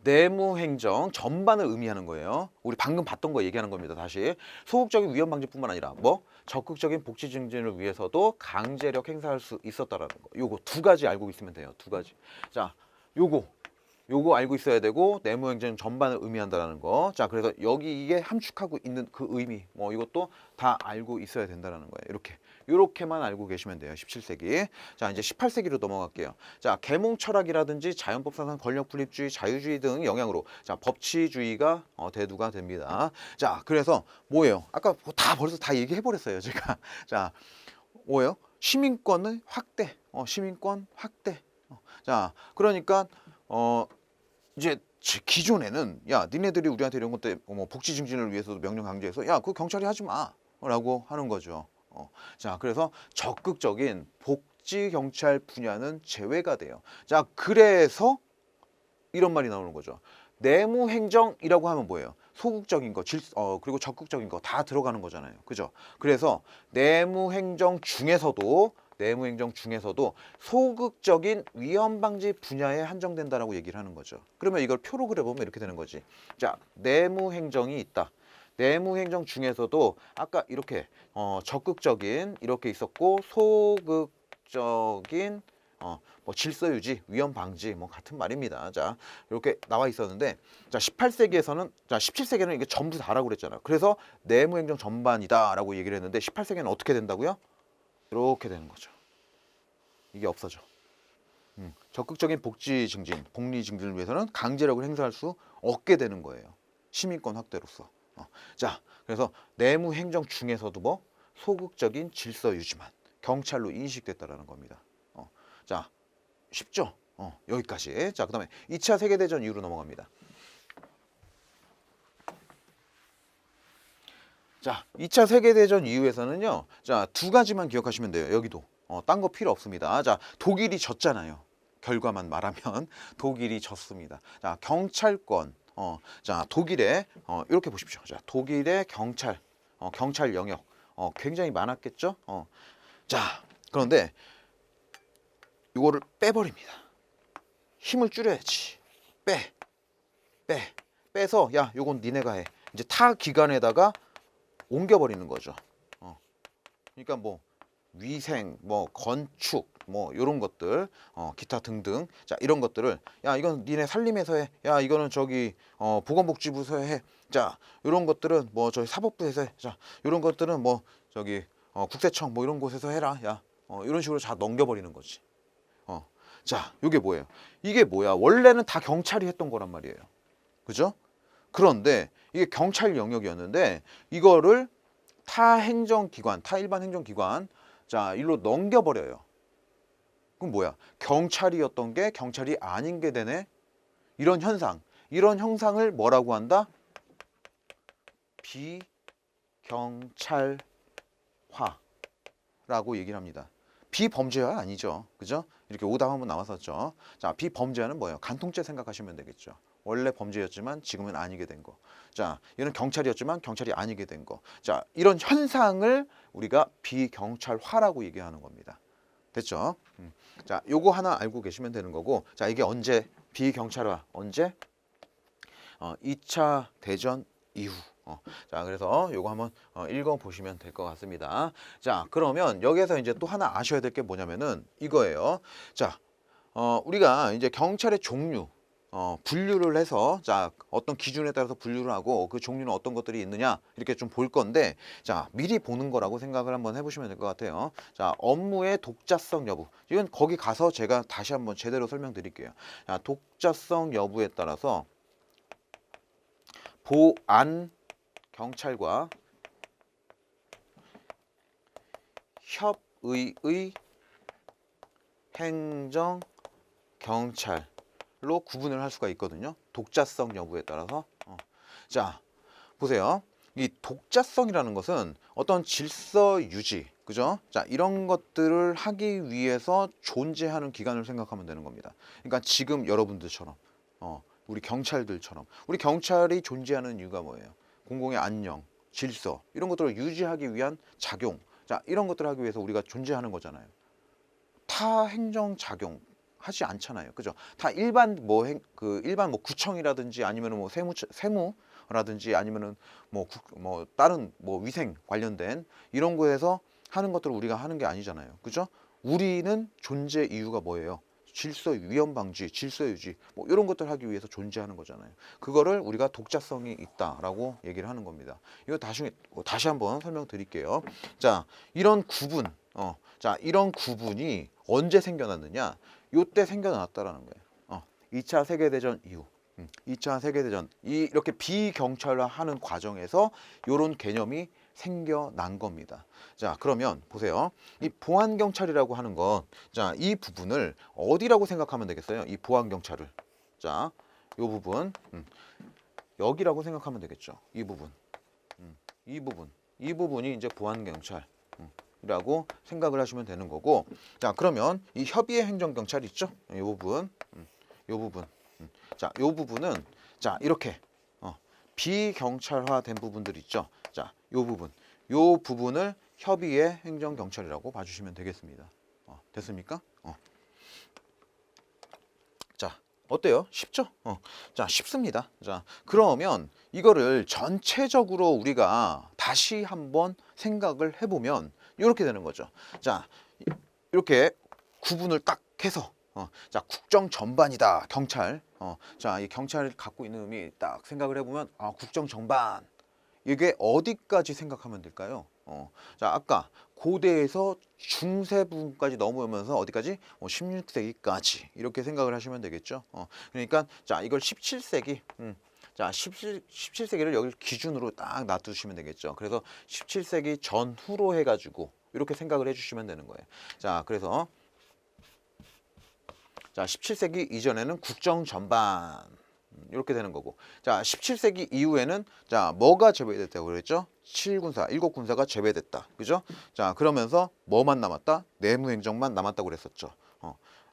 내무행정 전반을 의미하는 거예요. 우리 방금 봤던 거 얘기하는 겁니다. 다시 소극적인 위험 방지뿐만 아니라 뭐 적극적인 복지 증진을 위해서도 강제력 행사할 수 있었다라는 거. 요거 두 가지 알고 있으면 돼요. 두 가지. 자, 요거 알고 있어야 되고 내무행정 전반을 의미한다라는 거. 자, 그래서 여기 이게 함축하고 있는 그 의미 뭐 이것도 다 알고 있어야 된다라는 거예요. 요렇게만 알고 계시면 돼요. 17세기. 자, 이제 18세기로 넘어갈게요. 자, 계몽 철학이라든지 자연법 사상, 권력 분립주의, 자유주의 등 영향으로 자, 법치주의가 대두가 됩니다. 자, 그래서 뭐예요? 아까 벌써 다 얘기해 버렸어요, 제가. 자, 뭐예요? 시민권의 확대. 시민권 확대. 자, 그러니까 이제 기존에는 야, 니네들이 우리한테 이런 것들 뭐 복지 증진을 위해서도 명령 강제해서 야, 그거 경찰이 하지 마라고 하는 거죠. 자, 그래서 적극적인 복지 경찰 분야는 제외가 돼요. 자, 그래서 이런 말이 나오는 거죠. 내무행정이라고 하면 뭐예요? 소극적인 거, 그리고 적극적인 거 다 들어가는 거잖아요. 그죠? 그래서 내무행정 중에서도 소극적인 위험 방지 분야에 한정된다라고 얘기를 하는 거죠. 그러면 이걸 표로 그려보면 이렇게 되는 거지. 자, 내무행정이 있다. 내무행정 중에서도 아까 이렇게 적극적인 이렇게 있었고 소극적인 뭐 질서유지, 위험 방지 뭐 같은 말입니다. 자, 이렇게 나와 있었는데 자, 18세기에서는 자, 17세기에는 이게 전부 다라고 그랬잖아요. 그래서 내무행정 전반이다라고 얘기를 했는데 18세기에는 어떻게 된다고요? 이렇게 되는 거죠. 이게 없어져. 적극적인 복지 증진, 복리 증진을 위해서는 강제력을 행사할 수 없게 되는 거예요. 시민권 확대로서. 자, 그래서 내무행정 중에서도 뭐 소극적인 질서 유지만 경찰로 인식됐다라는 겁니다. 자, 쉽죠? 여기까지. 자, 그다음에 2차 세계대전 이후로 넘어갑니다. 자, 2차 세계대전 이후에서는요. 자, 두 가지만 기억하시면 돼요. 여기도. 딴 거 필요 없습니다. 자, 독일이 졌잖아요. 결과만 말하면 독일이 졌습니다. 자, 경찰권. 자, 독일에 이렇게 보십시오. 자, 독일의 경찰, 경찰 영역 굉장히 많았겠죠? 자, 그런데 이거를 빼버립니다. 힘을 줄여야지. 빼서 야, 요건 니네가 해. 이제 타 기관에다가 옮겨버리는 거죠. 그러니까 뭐 위생, 뭐 건축, 뭐 이런 것들, 기타 등등. 자, 이런 것들을 야, 이건 니네 산림에서 해. 야, 이거는 저기 보건복지부에서 해. 자, 이런 것들은 뭐 저희 사법부에서 해. 자, 이런 것들은 뭐 저기 국세청 뭐 이런 곳에서 해라. 야, 이런 식으로 다 넘겨버리는 거지. 자, 이게 뭐예요? 이게 뭐야? 원래는 다 경찰이 했던 거란 말이에요. 그죠? 그런데 이게 경찰 영역이었는데 이거를 타 행정기관, 타 일반 행정기관 자, 일로 넘겨버려요. 그럼 뭐야? 경찰이었던 게 경찰이 아닌 게 되네? 이런 형상을 뭐라고 한다? 비경찰화라고 얘기를 합니다. 비범죄화 아니죠. 그죠? 이렇게 오답 한번 나왔었죠. 자, 비범죄화는 뭐예요? 간통죄 생각하시면 되겠죠. 원래 범죄였지만 지금은 아니게 된 거. 자, 이는 경찰이었지만 경찰이 아니게 된 거. 자, 이런 현상을 우리가 비경찰화라고 얘기하는 겁니다. 됐죠? 자, 요거 하나 알고 계시면 되는 거고. 자, 이게 언제 비경찰화? 언제? 2차 대전 이후. 자, 그래서 요거 한번 읽어보시면 될 것 같습니다. 자, 그러면 여기에서 이제 또 하나 아셔야 될 게 뭐냐면은 이거예요. 자, 우리가 이제 경찰의 종류, 분류를 해서 자, 어떤 기준에 따라서 분류를 하고 그 종류는 어떤 것들이 있느냐 이렇게 좀 볼 건데 자, 미리 보는 거라고 생각을 한번 해보시면 될 것 같아요. 자, 업무의 독자성 여부. 이건 거기 가서 제가 다시 한번 제대로 설명드릴게요. 자, 독자성 여부에 따라서 보안 경찰과 협의의 행정 경찰로 구분을 할 수가 있거든요. 독자성 여부에 따라서. 자, 보세요. 이 독자성이라는 것은 어떤 질서 유지, 그죠? 자, 이런 것들을 하기 위해서 존재하는 기관을 생각하면 되는 겁니다. 그러니까 지금 여러분들처럼, 우리 경찰들처럼, 우리 경찰이 존재하는 이유가 뭐예요? 공공의 안녕, 질서 이런 것들을 유지하기 위한 작용. 자, 이런 것들을 하기 위해서 우리가 존재하는 거잖아요. 타 행정 작용 하지 않잖아요. 그죠? 다 일반 뭐 일반 뭐 구청이라든지 아니면은 뭐 세무라든지 아니면은 뭐 다른 뭐 위생 관련된 이런 거에서 하는 것들을 우리가 하는 게 아니잖아요. 그죠? 우리는 존재 이유가 뭐예요? 질서 위험 방지, 질서 유지 뭐 이런 것들 하기 위해서 존재하는 거잖아요. 그거를 우리가 독자성이 있다라고 얘기를 하는 겁니다. 이거 다시 한번 설명드릴게요. 자, 이런 구분, 자, 이런 구분이 언제 생겨났느냐? 요때 생겨났다라는 거예요. 2차 세계대전 이후. 2차 세계대전 이렇게 비경찰화하는 과정에서 이런 개념이 생겨난 겁니다. 자, 그러면 보세요. 이 보안경찰이라고 하는 건, 자, 이 부분을 어디라고 생각하면 되겠어요? 이 보안경찰을. 자, 이 부분, 여기라고 생각하면 되겠죠. 이 부분, 이 부분이 이제 보안경찰이라고 생각을 하시면 되는 거고, 자, 그러면 이 협의의 행정경찰 있죠? 이 부분, 이 부분. 자, 이 부분은, 자, 이렇게 비경찰화된 부분들 있죠. 자, 이 부분을 협의의 행정경찰이라고 봐주시면 되겠습니다. 됐습니까? 자, 어때요? 쉽죠? 자, 쉽습니다. 자, 그러면 이거를 전체적으로 우리가 다시 한번 생각을 해보면 이렇게 되는 거죠. 자, 이렇게 구분을 딱 해서 자, 국정 전반이다. 경찰. 자, 이 경찰이 갖고 있는 의미 딱 생각을 해보면 국정 전반. 이게 어디까지 생각하면 될까요? 자, 아까 고대에서 중세 부분까지 넘어오면서 어디까지? 16세기까지 이렇게 생각을 하시면 되겠죠. 그러니까 자, 이걸 17세기. 자, 17세기를 여기 기준으로 딱 놔두시면 되겠죠. 그래서 17세기 전후로 해가지고 이렇게 생각을 해주시면 되는 거예요. 자, 그래서 자, 17세기 이전에는 국정 전반 이렇게 되는 거고, 자, 17세기 이후에는 자, 뭐가 제외됐다고 그랬죠? 7군사, 7군사가 제외됐다. 그죠? 자, 그러면서 뭐만 남았다? 내무행정만 남았다고 그랬었죠.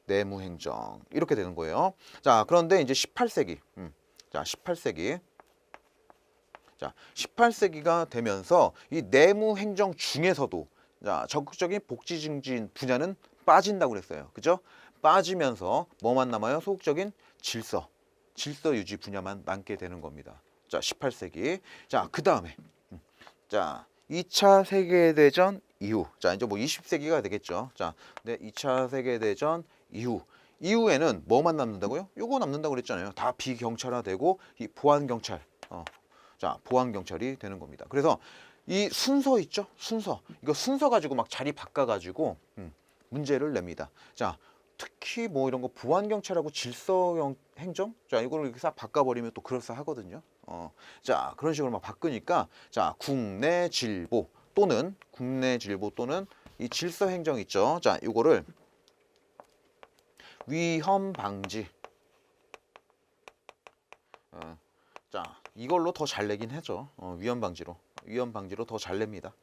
내무행정 이렇게 되는 거예요. 자, 그런데 이제 18세기. 자, 18세기. 자, 18세기가 되면서 이 내무행정 중에서도 자, 적극적인 복지 증진 분야는 빠진다고 그랬어요. 그죠? 빠지면서 뭐만 남아요? 소극적인 질서 유지 분야만 남게 되는 겁니다. 자, 18세기. 자, 그 다음에 자, 2차 세계대전 이후. 자, 이제 뭐 20세기가 되겠죠. 자, 근데 2차 세계대전 이후에는 뭐만 남는다고요? 요거 남는다고 그랬잖아요. 다 비경찰화되고 이 보안경찰. 자, 보안경찰이 되는 겁니다. 그래서 이 순서 있죠? 이거 순서 가지고 막 자리 바꿔가지고 문제를 냅니다. 자, 특히 뭐 이런 거 보안경찰하고 질서행정? 자, 이거를 이렇게 싹 바꿔버리면 또 그럴싸하거든요. 자, 그런 식으로 막 바꾸니까 자, 국내질보 또는 이 질서행정 있죠? 자, 이거를 위험방지. 자, 이걸로 더 잘 내긴 하죠. 위험방지로 더 잘 냅니다.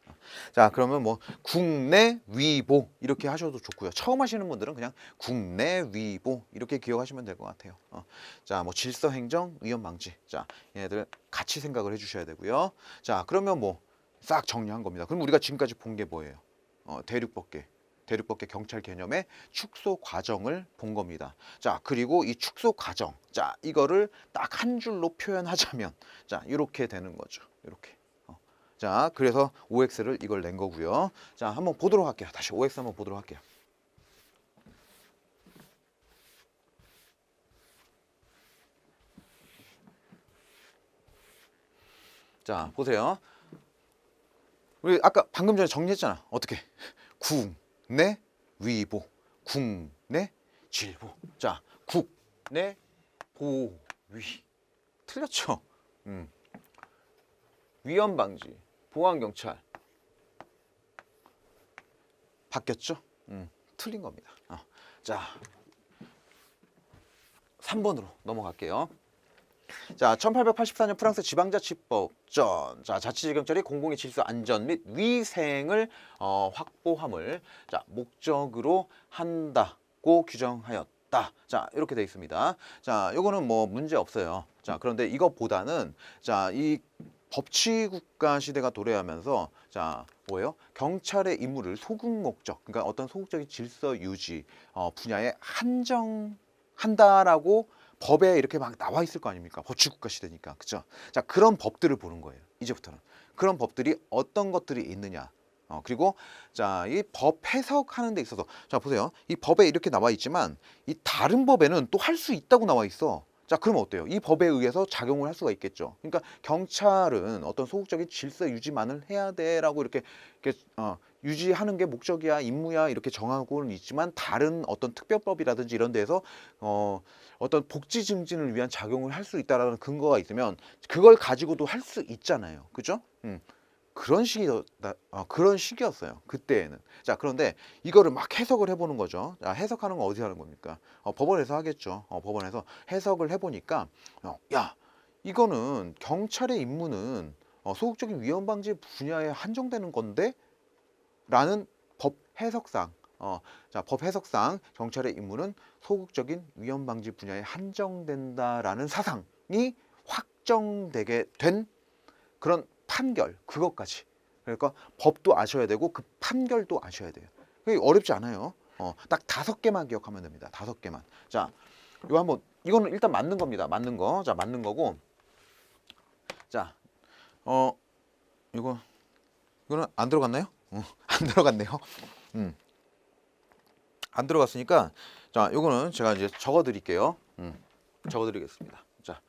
자, 그러면 뭐 국내 위보 이렇게 하셔도 좋고요. 처음 하시는 분들은 그냥 국내 위보 이렇게 기억하시면 될 것 같아요. 자, 뭐 질서행정, 위험방지. 자, 얘네들 같이 생각을 해주셔야 되고요. 자, 그러면 뭐 싹 정리한 겁니다. 그럼 우리가 지금까지 본 게 뭐예요? 대륙법계 경찰 개념의 축소 과정을 본 겁니다. 자, 그리고 이 축소 과정, 자, 이거를 딱 한 줄로 표현하자면, 자, 이렇게 되는 거죠. 이렇게. 자, 그래서 OX를 이걸 낸 거고요. 자, 한번 보도록 할게요. 다시 OX 한번 보도록 할게요. 자, 보세요. 우리 아까 방금 전에 정리했잖아. 어떻게? 국내 위보, 국내 질보. 자, 국내 보위. 틀렸죠? 위험방지, 보안경찰. 바뀌었죠? 틀린 겁니다. 자, 3번으로 넘어갈게요. 자, 1884년 프랑스 지방자치법전. 자, 자치지경찰이 공공의 질서 안전 및 위생을 확보함을 자, 목적으로 한다고 규정하였다. 자, 이렇게 되어 있습니다. 자, 요거는 뭐 문제 없어요. 자, 그런데 이것보다는 자, 이 법치국가 시대가 도래하면서 자 뭐예요? 경찰의 임무를 소극 목적, 그러니까 어떤 소극적인 질서 유지 분야에 한정한다라고 법에 이렇게 막 나와 있을 거 아닙니까? 법치국가 시대니까, 그죠? 자 그런 법들을 보는 거예요. 이제부터는 그런 법들이 어떤 것들이 있느냐. 그리고 자 이 법 해석하는 데 있어서 자 보세요. 이 법에 이렇게 나와 있지만 이 다른 법에는 또 할 수 있다고 나와 있어. 자, 그럼 어때요? 이 법에 의해서 작용을 할 수가 있겠죠. 그러니까 경찰은 어떤 소극적인 질서 유지만을 해야 돼라고 이렇게 유지하는 게 목적이야, 임무야 이렇게 정하고는 있지만 다른 어떤 특별법이라든지 이런 데에서 어떤 복지 증진을 위한 작용을 할 수 있다라는 근거가 있으면 그걸 가지고도 할 수 있잖아요. 그죠? 그런 시기였어요. 그때에는. 자, 그런데 이거를 막 해석을 해보는 거죠. 자, 해석하는 건 어디서 하는 겁니까? 법원에서 하겠죠. 법원에서 해석을 해보니까, 야, 이거는 경찰의 임무는 소극적인 위험 방지 분야에 한정되는 건데? 라는 법 해석상, 자, 법 해석상 경찰의 임무는 소극적인 위험 방지 분야에 한정된다라는 사상이 확정되게 된 그런 판결, 그것까지. 그러니까 법도 아셔야 되고 그 판결도 아셔야 돼요. 그게 어렵지 않아요. 딱 5개만 기억하면 됩니다. 5개만. 자, 이거 한번 이거는 일단 맞는 겁니다. 맞는 거. 자, 맞는 거고. 자, 이거는 안 들어갔나요? 안 들어갔네요. 음. 안 들어갔으니까 자, 요거는 제가 이제 적어 드릴게요. 적어 드리겠습니다. 자.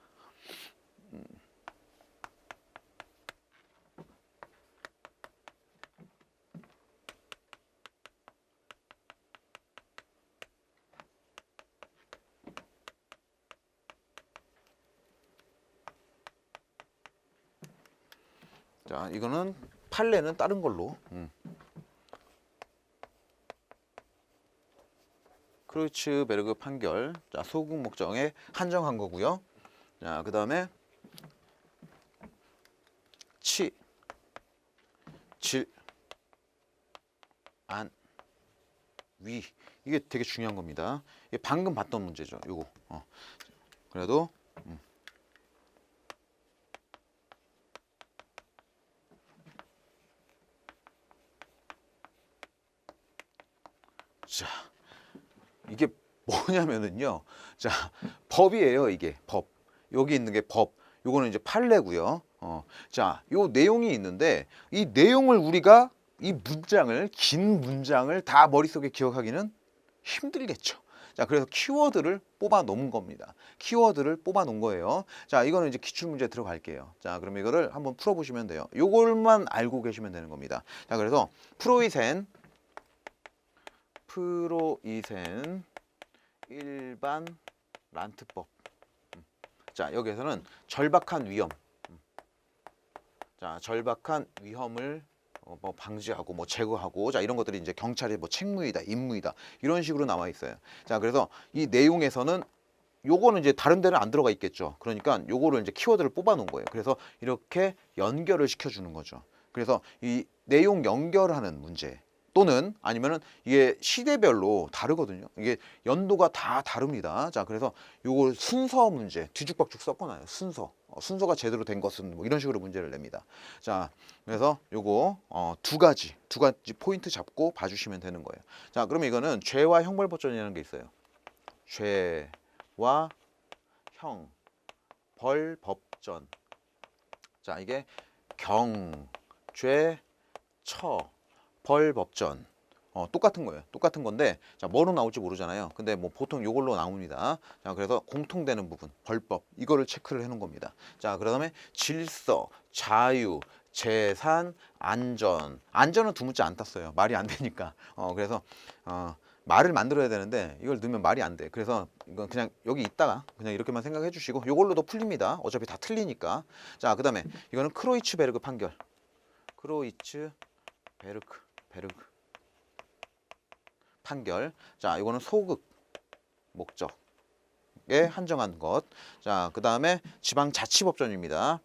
자, 이거는 판례는 다른 걸로. 크루츠베르그 판결. 자, 소극 목적에 한정한 거고요. 자, 그다음에 치, 질, 안, 위. 이게 되게 중요한 겁니다. 이게 방금 봤던 문제죠. 요거. 그래도 자, 이게 뭐냐면은요. 자, 법이에요, 이게. 법. 여기 있는 게 법. 요거는 이제 판례고요. 자, 요 내용이 있는데 이 내용을 우리가 이 문장을 긴 문장을 다 머릿속에 기억하기는 힘들겠죠. 자, 그래서 키워드를 뽑아 놓은 겁니다. 키워드를 뽑아 놓은 거예요. 자, 이거는 이제 기출 문제 들어갈게요. 자, 그럼 이거를 한번 풀어 보시면 돼요. 요걸만 알고 계시면 되는 겁니다. 자, 그래서 프로이센 일반 란트법. 자, 여기에서는 절박한 위험. 자, 절박한 위험을 뭐 방지하고 뭐 제거하고 자 이런 것들이 이제 경찰의 뭐 책무이다, 임무이다 이런 식으로 나와 있어요. 자, 그래서 이 내용에서는 요거는 이제 다른 데는 안 들어가 있겠죠. 그러니까 요거를 이제 키워드를 뽑아 놓은 거예요. 그래서 이렇게 연결을 시켜 주는 거죠. 그래서 이 내용 연결하는 문제 또는 아니면은 이게 시대별로 다르거든요. 이게 연도가 다 다릅니다. 자, 그래서 요거 순서 문제 뒤죽박죽 섞어놔요. 순서가 제대로 된 것은 뭐 이런 식으로 문제를 냅니다. 자, 그래서 요거 두 가지 포인트 잡고 봐주시면 되는 거예요. 자, 그러면 이거는 죄와 형벌 버전이라는 게 있어요. 죄와 형, 벌, 법전. 자, 이게 경, 죄, 처, 벌, 법전. 똑같은 거예요. 똑같은 건데, 자, 뭐로 나올지 모르잖아요. 근데 뭐 보통 요걸로 나옵니다. 자, 그래서 공통되는 부분, 벌법, 이거를 체크를 해 놓은 겁니다. 자, 그 다음에 질서, 자유, 재산, 안전. 안전은 두 문자 안 땄어요. 말이 안 되니까. 그래서, 말을 만들어야 되는데 이걸 넣으면 말이 안 돼. 그래서 이건 그냥 여기 있다가 그냥 이렇게만 생각해 주시고 요걸로도 풀립니다. 어차피 다 틀리니까. 자, 그 다음에 이거는 크로이츠베르그 판결. 크로이츠베르그 판결. 자, 이거는 소극 목적에 한정한 것. 자, 그 다음에 지방자치법전입니다.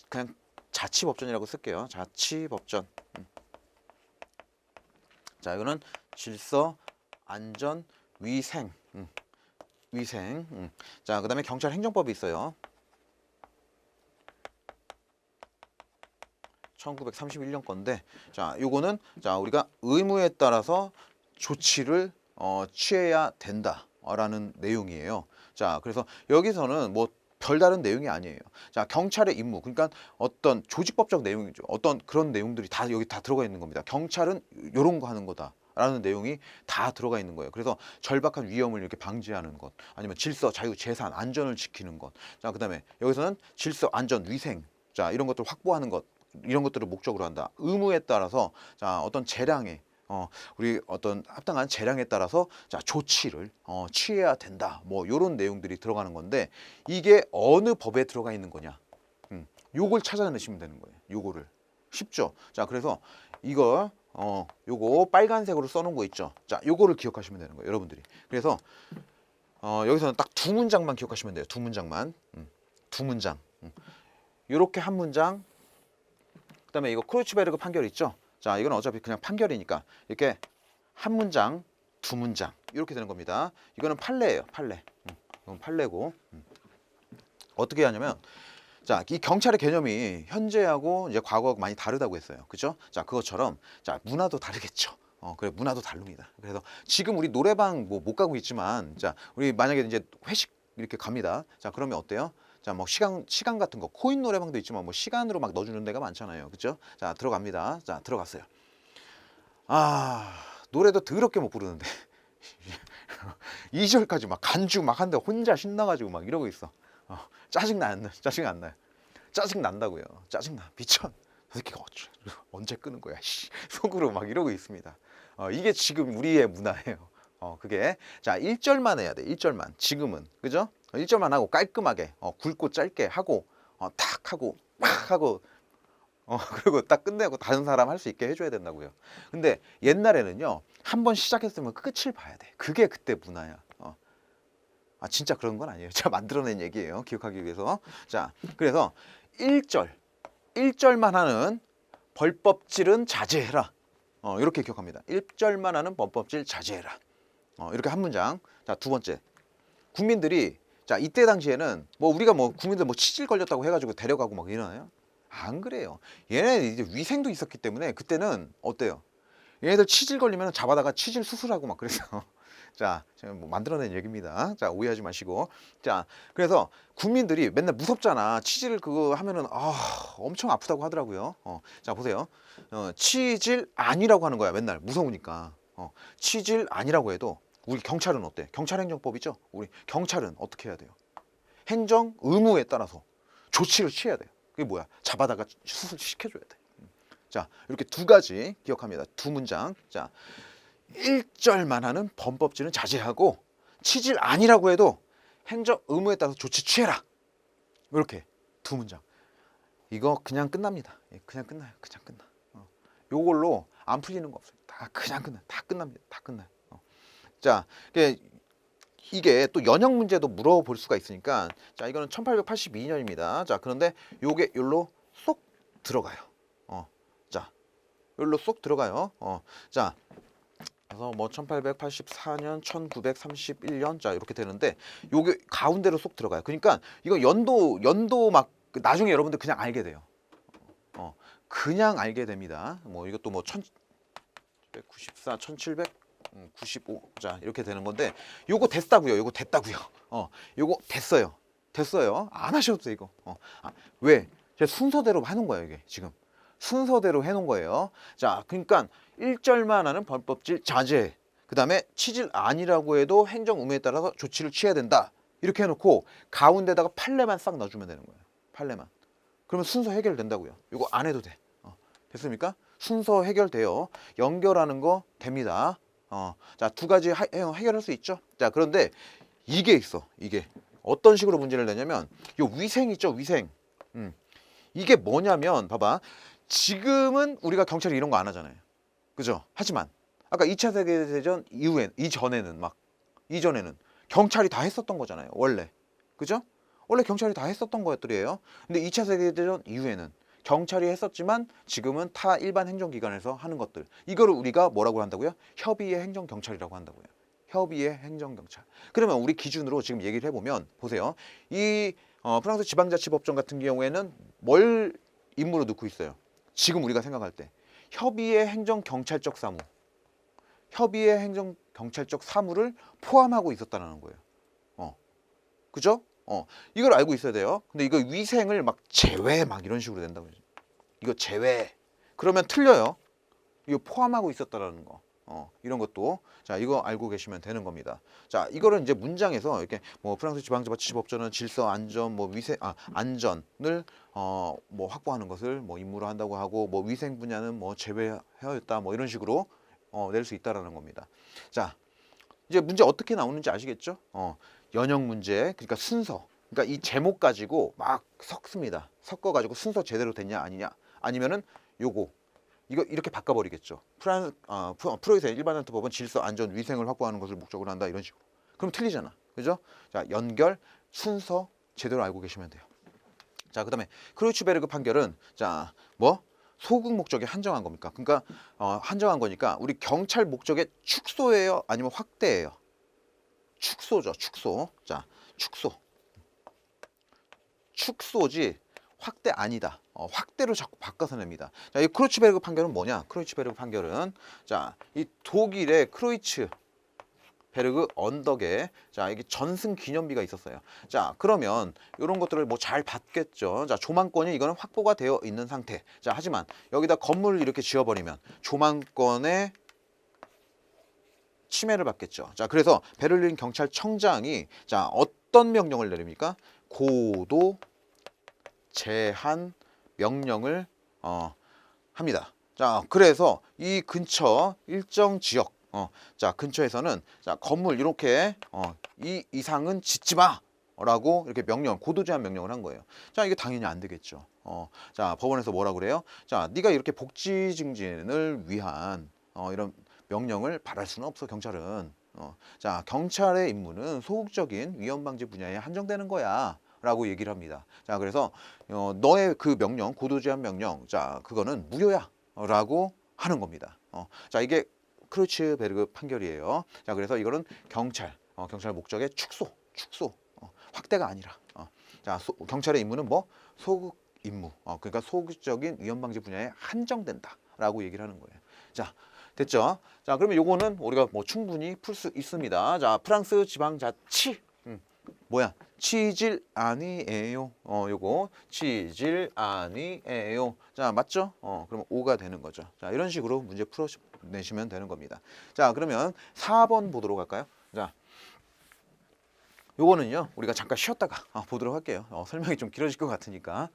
그냥 자치법전이라고 쓸게요. 자치법전. 자, 이거는 질서, 안전, 위생. 위생. 자, 그 다음에 경찰 행정법이 있어요. 1931년 건데, 자, 요거는 자, 우리가 의무에 따라서 조치를 취해야 된다라는 내용이에요. 자, 그래서 여기서는 뭐 별다른 내용이 아니에요. 자, 경찰의 임무, 그러니까 어떤 조직법적 내용이죠. 어떤 그런 내용들이 다 여기 다 들어가 있는 겁니다. 경찰은 요런 거 하는 거다. 라는 내용이 다 들어가 있는 거예요. 그래서 절박한 위험을 이렇게 방지하는 것, 아니면 질서, 자유, 재산, 안전을 지키는 것. 자, 그다음에 여기서는 질서, 안전, 위생, 자, 이런 것들 확보하는 것, 이런 것들을 목적으로 한다. 의무에 따라서 자, 어떤 재량에 우리 어떤 합당한 재량에 따라서 자, 조치를 취해야 된다. 뭐 요런 내용들이 들어가는 건데, 이게 어느 법에 들어가 있는 거냐? 요걸 찾아내시면 되는 거예요. 요거를. 쉽죠? 자, 그래서 이걸 요거 빨간색으로 써놓은 거 있죠? 자, 요거를 기억하시면 되는 거예요, 여러분들이. 그래서 여기서는 딱 두 문장만 기억하시면 돼요. 두 문장만. 두 문장. 요렇게 한 문장. 그다음에 이거 크루츠베르그 판결 있죠? 자, 이건 어차피 그냥 판결이니까 이렇게 한 문장, 두 문장 이렇게 되는 겁니다. 이거는 판례예요, 판례. 이건 판례고. 어떻게 하냐면, 자, 이 경찰의 개념이 현재하고 이제 과거하고 많이 다르다고 했어요. 그죠? 자, 그것처럼 자, 문화도 다르겠죠. 그래, 문화도 다릅니다. 그래서 지금 우리 노래방 뭐 못 가고 있지만, 자, 우리 만약에 이제 회식 이렇게 갑니다. 자, 그러면 어때요? 자, 뭐 시간 같은 거, 코인 노래방도 있지만 뭐 시간으로 막 넣어주는 데가 많잖아요. 그죠? 자, 들어갑니다. 자, 들어갔어요. 아, 노래도 더럽게 못 부르는데 2절까지 막 간주 막 한데 혼자 신나가지고 막 이러고 있어. 짜증 나요? 짜증 안 나요? 짜증 난다고요. 짜증 나. 미쳐. 저 새끼가 언제 끄는 거야? 씨. 속으로 막 이러고 있습니다. 이게 지금 우리의 문화예요. 그게 자, 1절만 해야 돼. 1절만. 지금은. 그죠? 1절만 하고 깔끔하게 굵고 짧게 하고 탁 하고 막 하고 그리고 딱 끝내고 다른 사람 할 수 있게 해줘야 된다고요. 근데 옛날에는요, 한 번 시작했으면 끝을 봐야 돼. 그게 그때 문화야. 진짜 그런 건 아니에요. 제가 만들어낸 얘기예요. 기억하기 위해서. 자, 그래서 1절만 하는 벌법질은 자제해라. 이렇게 기억합니다. 1절만 하는 벌법질 자제해라. 이렇게 한 문장. 자, 두 번째. 국민들이, 자, 이때 당시에는 뭐 우리가 뭐 국민들 뭐 치질 걸렸다고 해가지고 데려가고 막 이러나요? 안 그래요. 얘네 이제 위생도 있었기 때문에 그때는 어때요? 얘네들 치질 걸리면 잡아다가 치질 수술하고 막 그랬어. 자, 제가 뭐 만들어낸 얘기입니다. 자, 오해하지 마시고. 자, 그래서 국민들이 맨날 무섭잖아. 치질 그거 하면은 엄청 아프다고 하더라고요. 자, 보세요. 치질 아니라고 하는 거야. 맨날 무서우니까. 치질 아니라고 해도 우리 경찰은 어때? 경찰행정법이죠. 우리 경찰은 어떻게 해야 돼요? 행정 의무에 따라서 조치를 취해야 돼요. 그게 뭐야? 잡아다가 수술 시켜줘야 돼. 자, 이렇게 두 가지 기억합니다. 두 문장. 자, 1절만 하는 범법질은 자제하고, 치질 아니라고 해도 행정 의무에 따라서 조치 취해라. 이렇게 두 문장. 이거 그냥 끝납니다. 그냥 끝나요. 그냥 끝나. 요걸로 안 풀리는 거 없어요. 다 그냥 끝나. 다 끝납니다. 다 끝나요. 자, 이게 또 연형 문제도 물어볼 수가 있으니까, 자, 이거는 1882년입니다. 자, 그런데 요게 요로 쏙 들어가요. 자, 요로 쏙 들어가요. 자, 그래서 뭐 1884년, 1931년, 자, 이렇게 되는데 요게 가운데로 쏙 들어가요. 그러니까 이거 연도 막 나중에 여러분들 그냥 알게 돼요. 그냥 알게 됩니다. 뭐 이것도 뭐 1794, 1795, 자, 이렇게 되는 건데, 요거 됐다고요. 요거 됐다고요. 요거 됐어요. 안 하셔도 돼 이거. 왜? 제가 순서대로 하는 거예요. 이게 지금 순서대로 해놓은 거예요. 자, 그러니까 1절만 하는 범법질 자제, 그 다음에 치질 아니라고 해도 행정 의무에 따라서 조치를 취해야 된다. 이렇게 해놓고 가운데다가 판례만 싹 넣어주면 되는 거예요. 판례만. 그러면 순서 해결된다고요. 이거 안 해도 돼. 됐습니까? 순서 해결돼요. 연결하는 거 됩니다. 자, 두 가지 해결할 수 있죠. 자, 그런데 이게 있어. 이게 어떤 식으로 문제를 내냐면, 요 위생 있죠. 위생. 이게 뭐냐면, 봐봐. 지금은 우리가 경찰이 이런 거 안 하잖아요. 그죠? 하지만 아까 2차 세계대전 이전에는 경찰이 다 했었던 거잖아요. 원래. 그죠? 원래 경찰이 다 했었던 것들이에요. 근데 2차 세계대전 이후에는 경찰이 했었지만 지금은 타 일반 행정기관에서 하는 것들. 이거를 우리가 뭐라고 한다고요? 협의의 행정경찰이라고 한다고요. 협의의 행정경찰. 그러면 우리 기준으로 지금 얘기를 해보면, 보세요. 이 프랑스 지방자치법정 같은 경우에는 뭘 임무로 넣고 있어요? 지금 우리가 생각할 때 협의의 행정경찰적 사무, 협의의 행정경찰적 사무를 포함하고 있었다는 거예요. 그죠? 이걸 알고 있어야 돼요. 근데 이거 위생을 막 제외 막 이런 식으로 된다고. 이거 제외. 그러면 틀려요. 이거 포함하고 있었다라는 거. 이런 것도 자 이거 알고 계시면 되는 겁니다. 자 이거를 이제 문장에서 이렇게 뭐 프랑스 지방자치법전은 질서 안전 뭐 위생 안전을 뭐 확보하는 것을 뭐 임무로 한다고 하고 뭐 위생 분야는 뭐 제외하였다 뭐 이런 식으로 낼 수 있다라는 겁니다. 자 이제 문제 어떻게 나오는지 아시겠죠? 연역 문제 그러니까 순서 그러니까 이 제목 가지고 막 섞습니다. 섞어 가지고 순서 제대로 됐냐 아니냐 아니면은 요거 이거 이렇게 바꿔버리겠죠. 프로이센 일반한테 법은 질서, 안전, 위생을 확보하는 것을 목적으로 한다 이런 식으로. 그럼 틀리잖아, 그죠? 자 연결 순서 제대로 알고 계시면 돼요. 자 그다음에 크로이츠베르그 판결은 자 뭐 소극 목적에 한정한 겁니까? 그러니까 한정한 거니까 우리 경찰 목적의 축소예요, 아니면 확대예요? 축소죠, 축소. 자 축소. 축소지 확대 아니다. 확대로 자꾸 바꿔서 냅니다. 자, 이 크로이츠베르그 판결은 뭐냐? 크로이츠베르그 판결은 자, 이 독일의 크로이츠베르그 언덕에 자, 이게 전승 기념비가 있었어요. 자, 그러면 이런 것들을 뭐 잘 봤겠죠. 자, 조망권이 이거는 확보가 되어 있는 상태. 자, 하지만 여기다 건물을 이렇게 지어버리면 조망권에 침해를 받겠죠. 자, 그래서 베를린 경찰청장이 자, 어떤 명령을 내립니까? 고도 제한 명령을 합니다. 자, 그래서 이 근처 일정 지역, 자 근처에서는 자 건물 이렇게 이 이상은 짓지 마라고 이렇게 명령, 고도 제한 명령을 한 거예요. 자, 이게 당연히 안 되겠죠. 자, 법원에서 뭐라 그래요? 자, 네가 이렇게 복지 증진을 위한 이런 명령을 발할 수는 없어, 경찰은. 자, 경찰의 임무는 소극적인 위험 방지 분야에 한정되는 거야. 라고 얘기를 합니다. 자, 그래서 너의 그 명령, 고도 제한 명령, 자, 그거는 무효야. 라고 하는 겁니다. 자, 이게 크루츠베르그 판결이에요. 자, 그래서 이거는 경찰 목적의 축소, 확대가 아니라. 자, 경찰의 임무는 뭐? 소극 임무. 그러니까 소극적인 위험 방지 분야에 한정된다. 라고 얘기를 하는 거예요. 자, 됐죠? 자, 그러면 요거는 우리가 뭐 충분히 풀 수 있습니다. 자, 프랑스 지방자치. 뭐야? 치질 아니에요. 요거 치질 아니에요. 자, 맞죠? 그러면 5가 되는 거죠. 자, 이런 식으로 문제 풀어내시면 되는 겁니다. 자, 그러면 4번 보도록 할까요? 자, 요거는요 우리가 잠깐 쉬었다가 보도록 할게요. 설명이 좀 길어질 것 같으니까.